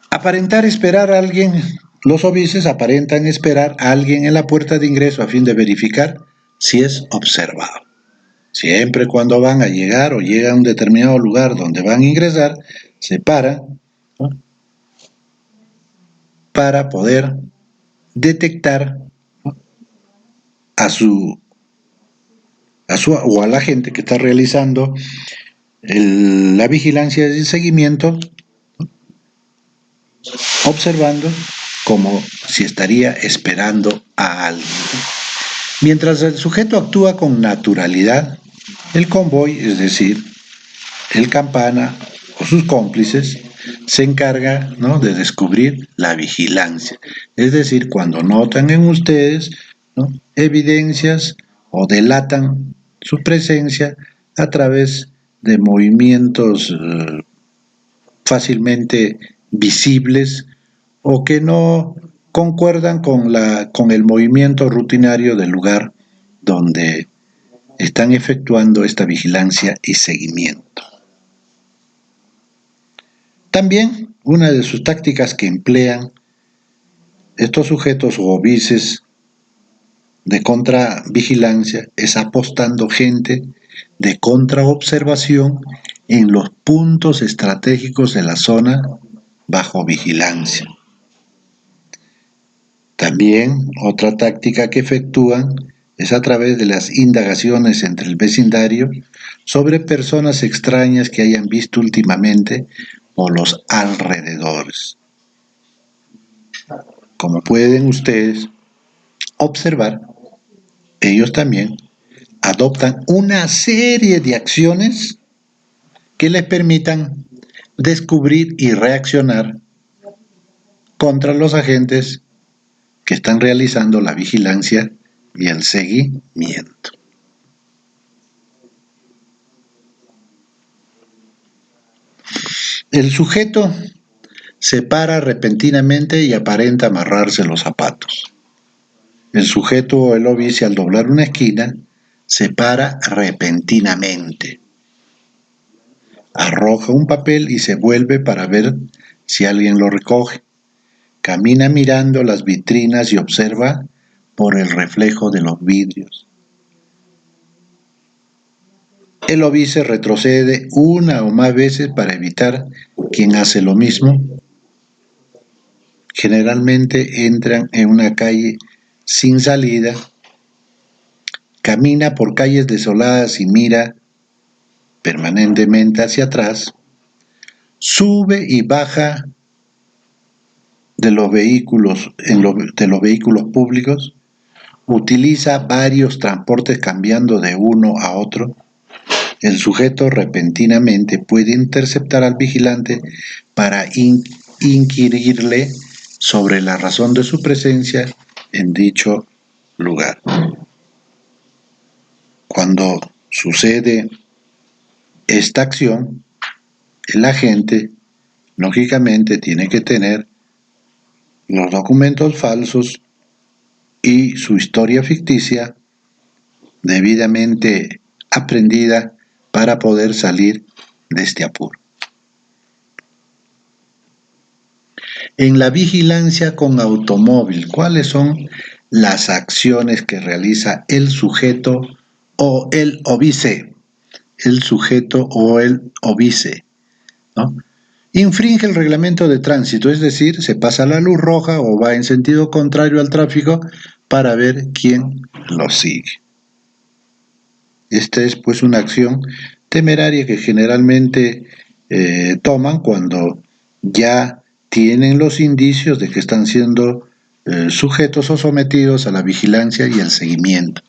Aparentar esperar a alguien. Los óbices aparentan esperar a alguien en la puerta de ingreso a fin de verificar si es observado. Siempre cuando van a llegar o llegan a un determinado lugar donde van a ingresar, se paran, ¿no?, para poder detectar, ¿no?, o a la gente que está realizando la vigilancia y el seguimiento, ¿no?, observando como si estaría esperando a alguien. Mientras el sujeto actúa con naturalidad, el convoy, es decir, el campana o sus cómplices, se encarga, ¿no?, de descubrir la vigilancia. Es decir, cuando notan en ustedes, ¿no?, evidencias o delatan su presencia a través de movimientos fácilmente visibles o que no concuerdan con el movimiento rutinario del lugar donde están efectuando esta vigilancia y seguimiento. También una de sus tácticas que emplean estos sujetos o óbices de contravigilancia es apostando gente de contraobservación en los puntos estratégicos de la zona bajo vigilancia. También otra táctica que efectúan es a través de las indagaciones entre el vecindario sobre personas extrañas que hayan visto últimamente o los alrededores. Como pueden ustedes observar, ellos también adoptan una serie de acciones que les permitan descubrir y reaccionar contra los agentes que están realizando la vigilancia y el seguimiento. El sujeto se para repentinamente y aparenta amarrarse los zapatos. El sujeto o el óbice, al doblar una esquina, se para repentinamente. arroja un papel y se vuelve para ver si alguien lo recoge. Camina mirando las vitrinas y observa por el reflejo de los vidrios. El obice retrocede una o más veces para evitar quien hace lo mismo. Generalmente entran en una calle sin salida, camina por calles desoladas y mira permanentemente hacia atrás, sube y baja de los vehículos, de los vehículos públicos, utiliza varios transportes cambiando de uno a otro. El sujeto repentinamente puede interceptar al vigilante para inquirirle sobre la razón de su presencia en dicho lugar. Cuando sucede esta acción, el agente lógicamente tiene que tener los documentos falsos y su historia ficticia debidamente aprendida para poder salir de este apuro. En la vigilancia con automóvil, ¿cuáles son las acciones que realiza el sujeto o el óbice? El sujeto o el óbice, ¿no? Infringe el reglamento de tránsito, es decir, se pasa la luz roja o va en sentido contrario al tráfico para ver quién lo sigue. Esta es pues una acción temeraria que generalmente toman cuando ya tienen los indicios de que están siendo sujetos o sometidos a la vigilancia y el seguimiento.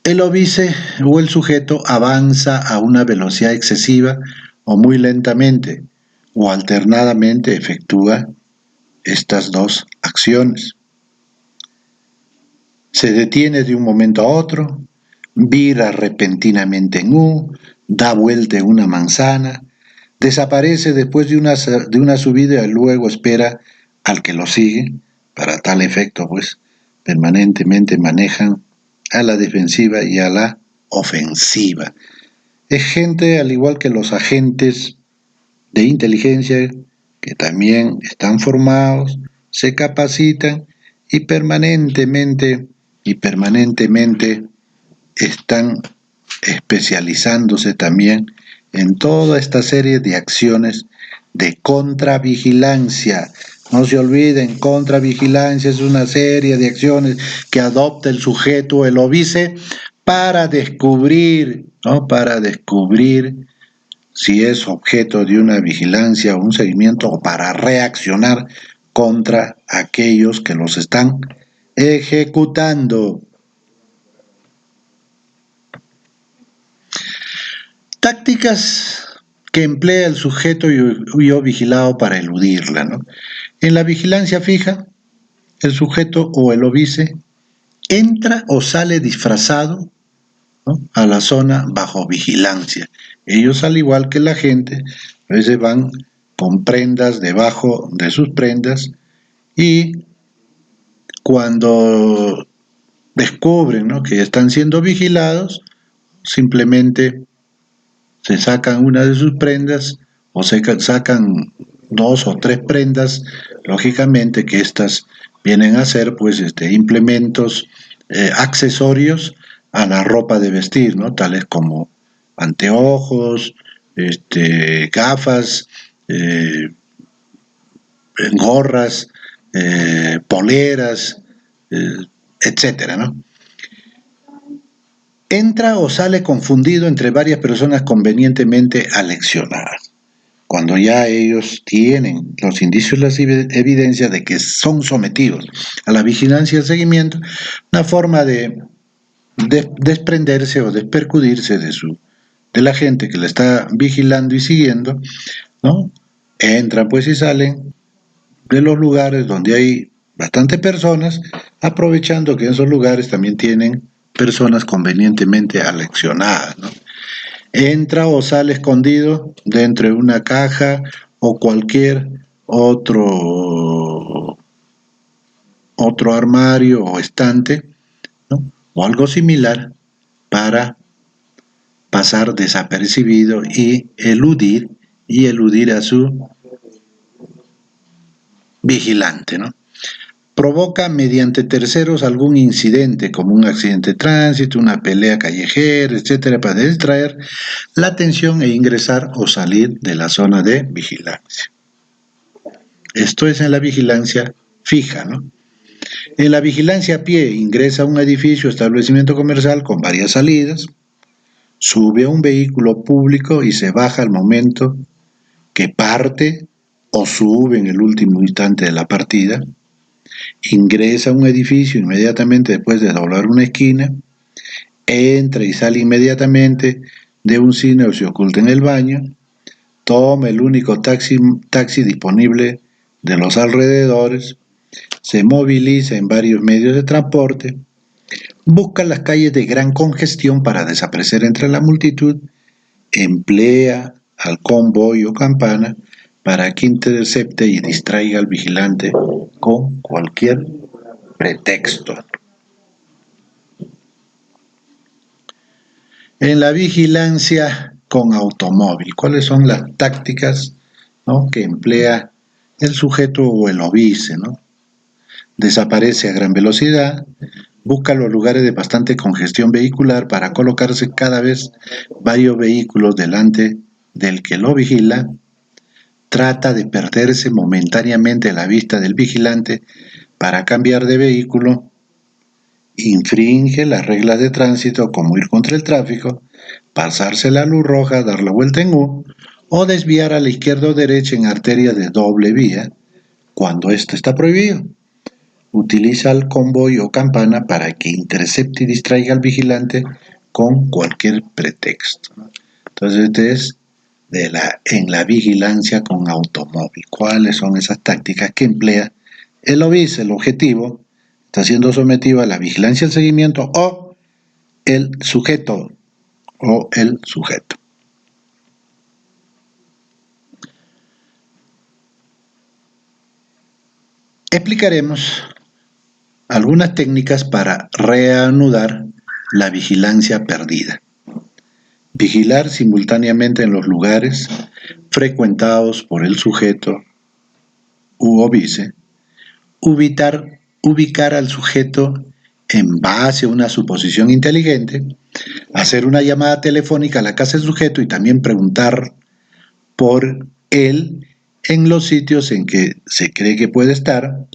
El óbice o el sujeto avanza a una velocidad excesiva o muy lentamente, o alternadamente efectúa estas dos acciones. Se detiene de un momento a otro, vira repentinamente en U, da vuelta en una manzana, desaparece después de una subida y luego espera al que lo sigue. Para tal efecto, pues, permanentemente manejan a la defensiva y a la ofensiva. Es gente, al igual que los agentes de inteligencia, que también están formados, se capacitan y permanentemente están especializándose también en toda esta serie de acciones de contravigilancia. No se olviden, contravigilancia es una serie de acciones que adopta el sujeto, el óbice, para descubrir, ¿no? Para descubrir si es objeto de una vigilancia o un seguimiento, o para reaccionar contra aquellos que los están ejecutando. Tácticas que emplea el sujeto y o vigilado para eludirla, ¿no? En la vigilancia fija, el sujeto o el óbice entra o sale disfrazado, ¿no?, a la zona bajo vigilancia. Ellos, al igual que la gente, a veces van con prendas debajo de sus prendas, y cuando descubren, ¿no?, que están siendo vigilados, simplemente se sacan una de sus prendas o se sacan dos o tres prendas, lógicamente que estas vienen a ser pues implementos, accesorios a la ropa de vestir, ¿no?, tales como anteojos, gafas, gorras, poleras, etcétera, ¿no? Entra o sale confundido entre varias personas convenientemente aleccionadas. Cuando ya ellos tienen los indicios, las evidencias de que son sometidos a la vigilancia y el seguimiento, una forma de desprenderse o despercudirse de la gente que le está vigilando y siguiendo, ¿no? Entran pues y salen de los lugares donde hay bastantes personas, aprovechando que en esos lugares también tienen personas convenientemente aleccionadas, ¿no? Entra o sale escondido dentro de una caja o cualquier otro armario o estante, ¿no?, o algo similar, para pasar desapercibido y eludir a su vigilante, ¿no? Provoca mediante terceros algún incidente como un accidente de tránsito, una pelea callejera, etcétera, para distraer la atención e ingresar o salir de la zona de vigilancia. Esto es en la vigilancia fija, ¿no? En la vigilancia a pie ingresa a un edificio o establecimiento comercial con varias salidas, sube a un vehículo público y se baja al momento que parte o sube en el último instante de la partida, ingresa a un edificio inmediatamente después de doblar una esquina, entra y sale inmediatamente de un cine o se oculta en el baño, toma el único taxi disponible de los alrededores, se moviliza en varios medios de transporte, busca las calles de gran congestión para desaparecer entre la multitud, emplea al convoy o campana para que intercepte y distraiga al vigilante con cualquier pretexto. En la vigilancia con automóvil, ¿cuáles son las tácticas, ¿no?, que emplea el sujeto o el obice, ¿no? Desaparece a gran velocidad, busca los lugares de bastante congestión vehicular para colocarse cada vez varios vehículos delante del que lo vigila, trata de perderse momentáneamente la vista del vigilante para cambiar de vehículo, infringe las reglas de tránsito como ir contra el tráfico, pasarse la luz roja, dar la vuelta en U o desviar a la izquierda o derecha en arterias de doble vía cuando esto está prohibido. Utiliza el convoy o campana para que intercepte y distraiga al vigilante con cualquier pretexto. Entonces, este es en la vigilancia con automóvil. ¿Cuáles son esas tácticas que emplea el obice? El objetivo está siendo sometido a la vigilancia, el seguimiento o el sujeto. Explicaremos algunas técnicas para reanudar la vigilancia perdida. Vigilar simultáneamente en los lugares frecuentados por el sujeto u obice. Ubicar al sujeto en base a una suposición inteligente. Hacer una llamada telefónica a la casa del sujeto y también preguntar por él en los sitios en que se cree que puede estar.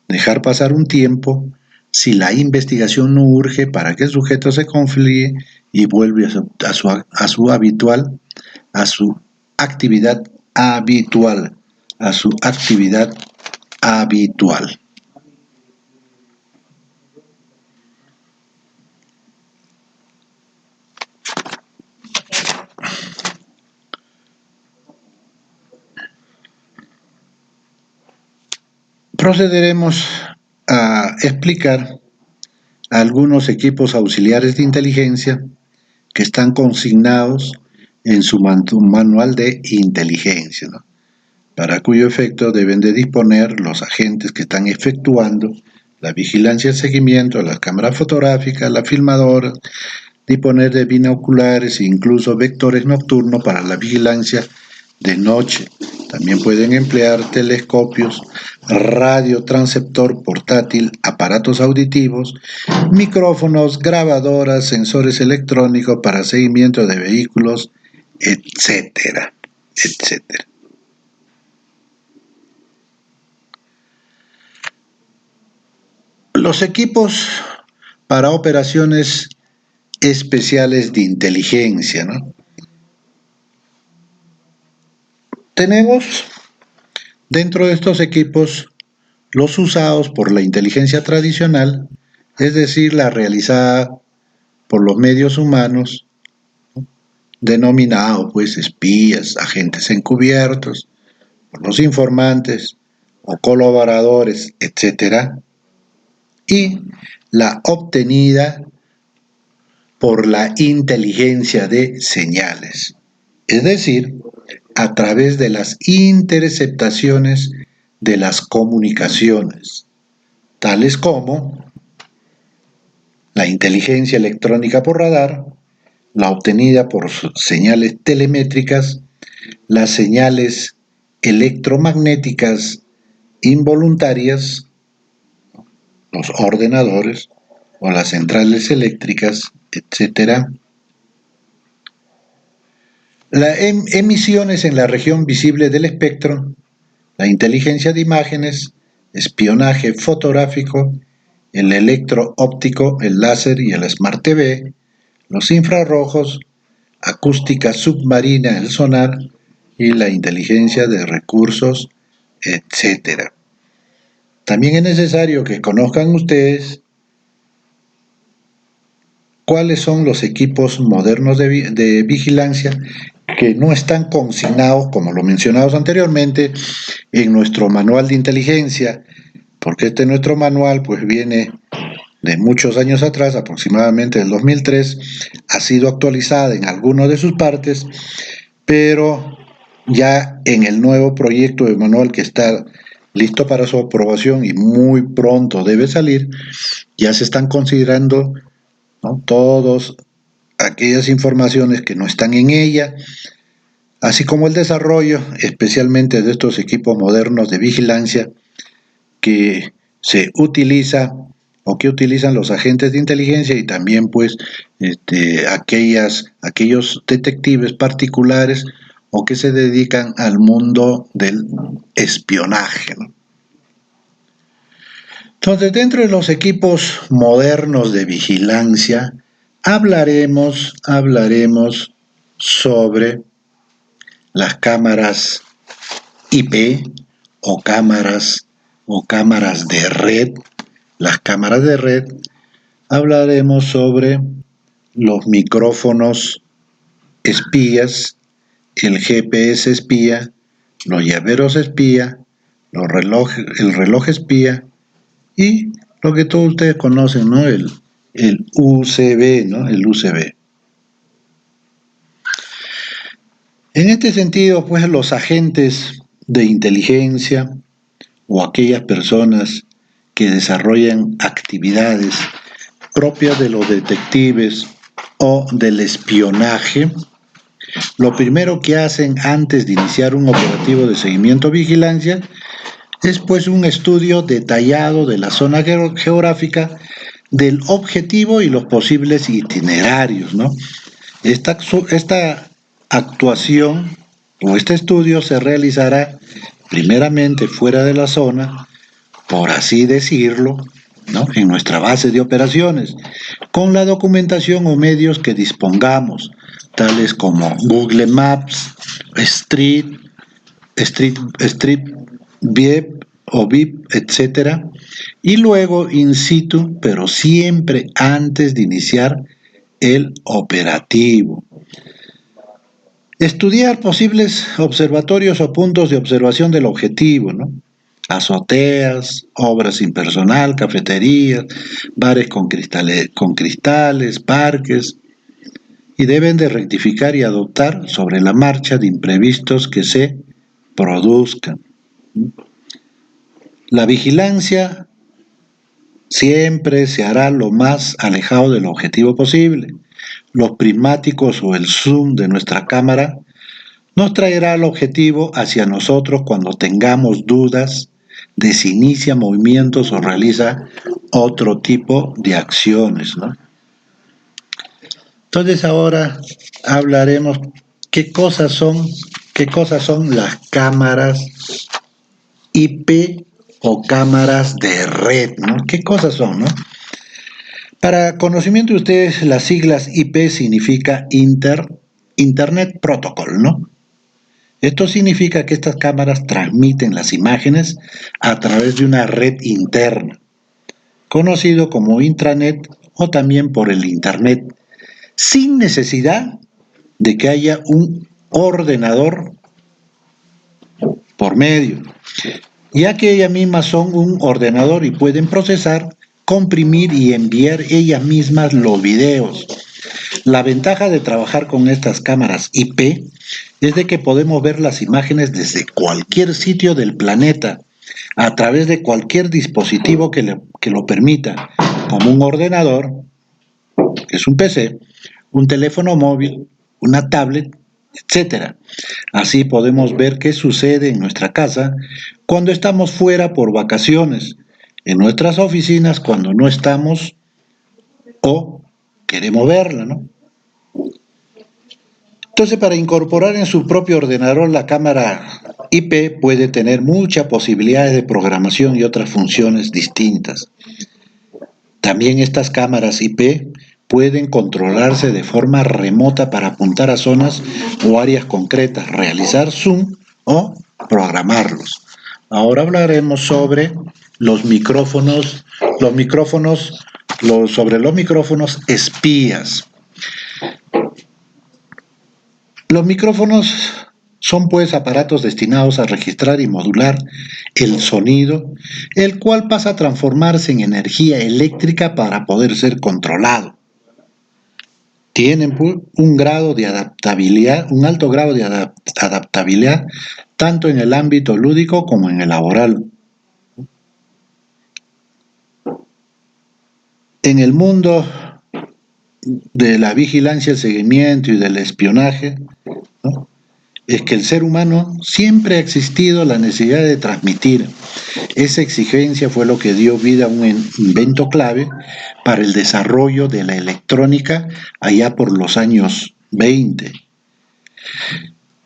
Dejar pasar un tiempo si la investigación no urge para que el sujeto se confíe y vuelve a su actividad habitual. Procederemos a explicar algunos equipos auxiliares de inteligencia que están consignados en su manual de inteligencia, ¿no?, para cuyo efecto deben de disponer los agentes que están efectuando la vigilancia y el seguimiento, las cámaras fotográficas, las filmadoras, disponer de binoculares e incluso vectores nocturnos para la vigilancia de noche. También pueden emplear telescopios, radiotransceptor portátil, aparatos auditivos, micrófonos, grabadoras, sensores electrónicos para seguimiento de vehículos, etcétera. Los equipos para operaciones especiales de inteligencia, ¿no? Tenemos dentro de estos equipos los usados por la inteligencia tradicional, es decir, la realizada por los medios humanos, ¿no?, denominados pues espías, agentes encubiertos, por los informantes o colaboradores, etcétera, y la obtenida por la inteligencia de señales, es decir, a través de las interceptaciones de las comunicaciones, tales como la inteligencia electrónica por radar, la obtenida por señales telemétricas, las señales electromagnéticas involuntarias, los ordenadores o las centrales eléctricas, etc. Las emisiones en la región visible del espectro, la inteligencia de imágenes, espionaje fotográfico, el electro-óptico, el láser y el Smart TV, los infrarrojos, acústica submarina, el sonar y la inteligencia de recursos, etc. También es necesario que conozcan ustedes cuáles son los equipos modernos de vigilancia que no están consignados, como lo mencionamos anteriormente, en nuestro manual de inteligencia, porque nuestro manual pues viene de muchos años atrás, aproximadamente del 2003, ha sido actualizada en algunas de sus partes, pero ya en el nuevo proyecto de manual que está listo para su aprobación y muy pronto debe salir, ya se están considerando, ¿no?, todas aquellas informaciones que no están en ella, así como el desarrollo especialmente de estos equipos modernos de vigilancia que se utiliza o que utilizan los agentes de inteligencia y también pues aquellos detectives particulares o que se dedican al mundo del espionaje, ¿no? Entonces, dentro de los equipos modernos de vigilancia, hablaremos sobre las cámaras IP o cámaras de red. Las cámaras de red, hablaremos sobre los micrófonos espías, el GPS espía, los llaveros espía, el reloj espía y lo que todos ustedes conocen, ¿no?, el USB, ¿no?, el USB. En este sentido, pues los agentes de inteligencia o aquellas personas que desarrollan actividades propias de los detectives o del espionaje, lo primero que hacen antes de iniciar un operativo de seguimiento o vigilancia es pues un estudio detallado de la zona geográfica, del objetivo y los posibles itinerarios, ¿no? Esta actuación o este estudio se realizará primeramente fuera de la zona, por así decirlo, ¿no?, en nuestra base de operaciones, con la documentación o medios que dispongamos, tales como Google Maps, Street View o VIP, etc. Y luego in situ, pero siempre antes de iniciar el operativo. Estudiar posibles observatorios o puntos de observación del objetivo, ¿no? Azoteas, obras sin personal, cafeterías, bares con cristales, parques, y deben de rectificar y adoptar sobre la marcha de imprevistos que se produzcan. La vigilancia siempre se hará lo más alejado del objetivo posible. Los prismáticos o el zoom de nuestra cámara nos traerá el objetivo hacia nosotros cuando tengamos dudas de si inicia movimientos o realiza otro tipo de acciones, ¿no? Entonces ahora hablaremos qué cosas son las cámaras IP o cámaras de red, ¿no? ¿Qué cosas son, no? Para conocimiento de ustedes, las siglas IP significa Internet Protocol, ¿no? Esto significa que estas cámaras transmiten las imágenes a través de una red interna, conocido como intranet o también por el Internet, sin necesidad de que haya un ordenador por medio, ya que ellas mismas son un ordenador y pueden procesar, comprimir y enviar ellas mismas los videos. La ventaja de trabajar con estas cámaras IP es de que podemos ver las imágenes desde cualquier sitio del planeta, a través de cualquier dispositivo que lo permita, como un ordenador, que es un PC, un teléfono móvil, una tablet, etcétera. Así podemos ver qué sucede en nuestra casa cuando estamos fuera por vacaciones, en nuestras oficinas cuando no estamos o queremos verla, ¿no? Entonces, para incorporar en su propio ordenador la cámara IP puede tener muchas posibilidades de programación y otras funciones distintas. También estas cámaras IP pueden controlarse de forma remota para apuntar a zonas o áreas concretas, realizar zoom o programarlos. Ahora hablaremos sobre los micrófonos espías. Los micrófonos son pues aparatos destinados a registrar y modular el sonido, el cual pasa a transformarse en energía eléctrica para poder ser controlado. Tienen pues un alto grado de adaptabilidad, tanto en el ámbito lúdico como en el laboral. En el mundo de la vigilancia, el seguimiento y del espionaje, ¿no?, es que el ser humano siempre ha existido la necesidad de transmitir. Esa exigencia fue lo que dio vida a un invento clave para el desarrollo de la electrónica allá por los años 20.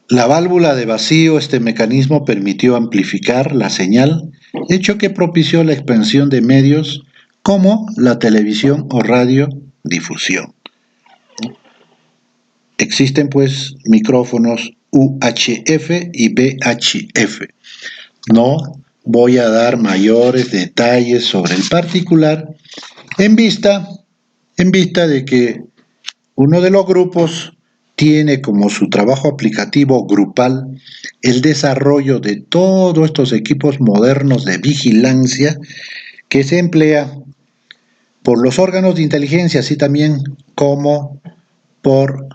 La válvula de vacío, este mecanismo permitió amplificar la señal, hecho que propició la expansión de medios como la televisión o radiodifusión. Existen pues micrófonos UHF y VHF. No voy a dar mayores detalles sobre el particular en vista de que uno de los grupos tiene como su trabajo aplicativo grupal el desarrollo de todos estos equipos modernos de vigilancia que se emplea por los órganos de inteligencia, así también como por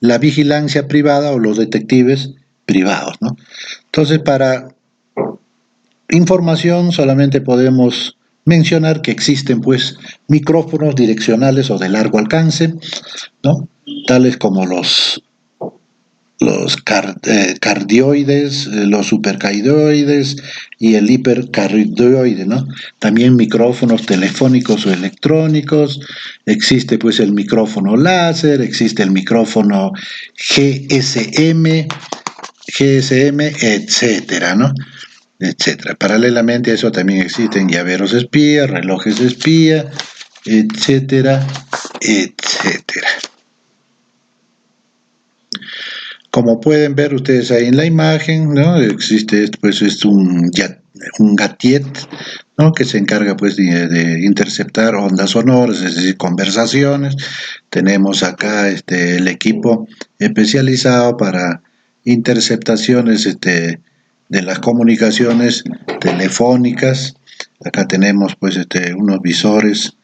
la vigilancia privada o los detectives privados, ¿no? Entonces, para información solamente podemos mencionar que existen pues micrófonos direccionales o de largo alcance, ¿no?, tales como los cardioides, los supercardioides y el hipercardioide, ¿no? También micrófonos telefónicos o electrónicos. Existe pues el micrófono láser, existe el micrófono GSM, etcétera, ¿no? Etcétera. Paralelamente a eso también existen llaveros espía, relojes espía, etcétera, etcétera. Como pueden ver ustedes ahí en la imagen, ¿no?, existe pues un gadget, ¿no?, que se encarga pues de interceptar ondas sonoras, es decir, conversaciones. Tenemos acá el equipo especializado para interceptaciones de las comunicaciones telefónicas. Acá tenemos pues unos visores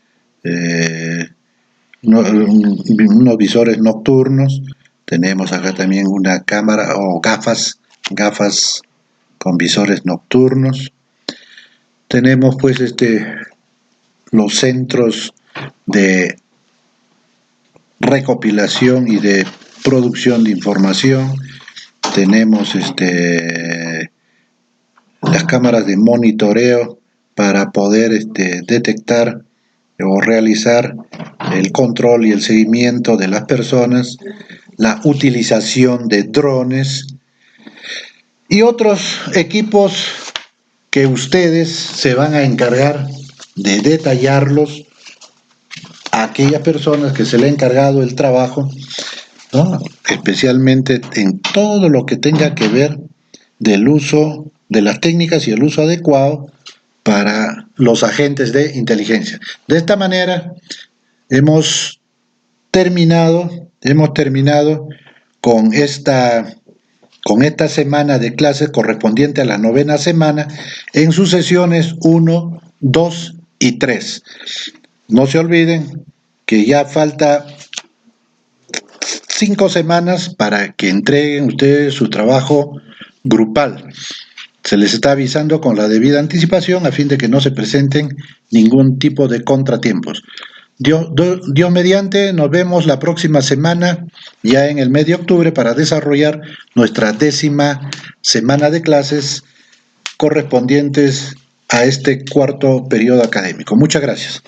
nocturnos. Tenemos acá también una cámara o gafas con visores nocturnos. Tenemos pues los centros de recopilación y de producción de información. Tenemos las cámaras de monitoreo para poder detectar o realizar el control y el seguimiento de las personas, la utilización de drones y otros equipos que ustedes se van a encargar de detallarlos a aquellas personas que se le ha encargado el trabajo, ¿no?, especialmente en todo lo que tenga que ver del uso de las técnicas y el uso adecuado para los agentes de inteligencia. De esta manera hemos terminado con esta semana de clases correspondiente a la 9ª semana en sus sesiones 1, 2 y 3. No se olviden que ya falta 5 semanas para que entreguen ustedes su trabajo grupal. Se les está avisando con la debida anticipación a fin de que no se presenten ningún tipo de contratiempos. Dios mediante, nos vemos la próxima semana, ya en el mes de octubre, para desarrollar nuestra 10ª semana de clases correspondientes a este cuarto periodo académico. Muchas gracias.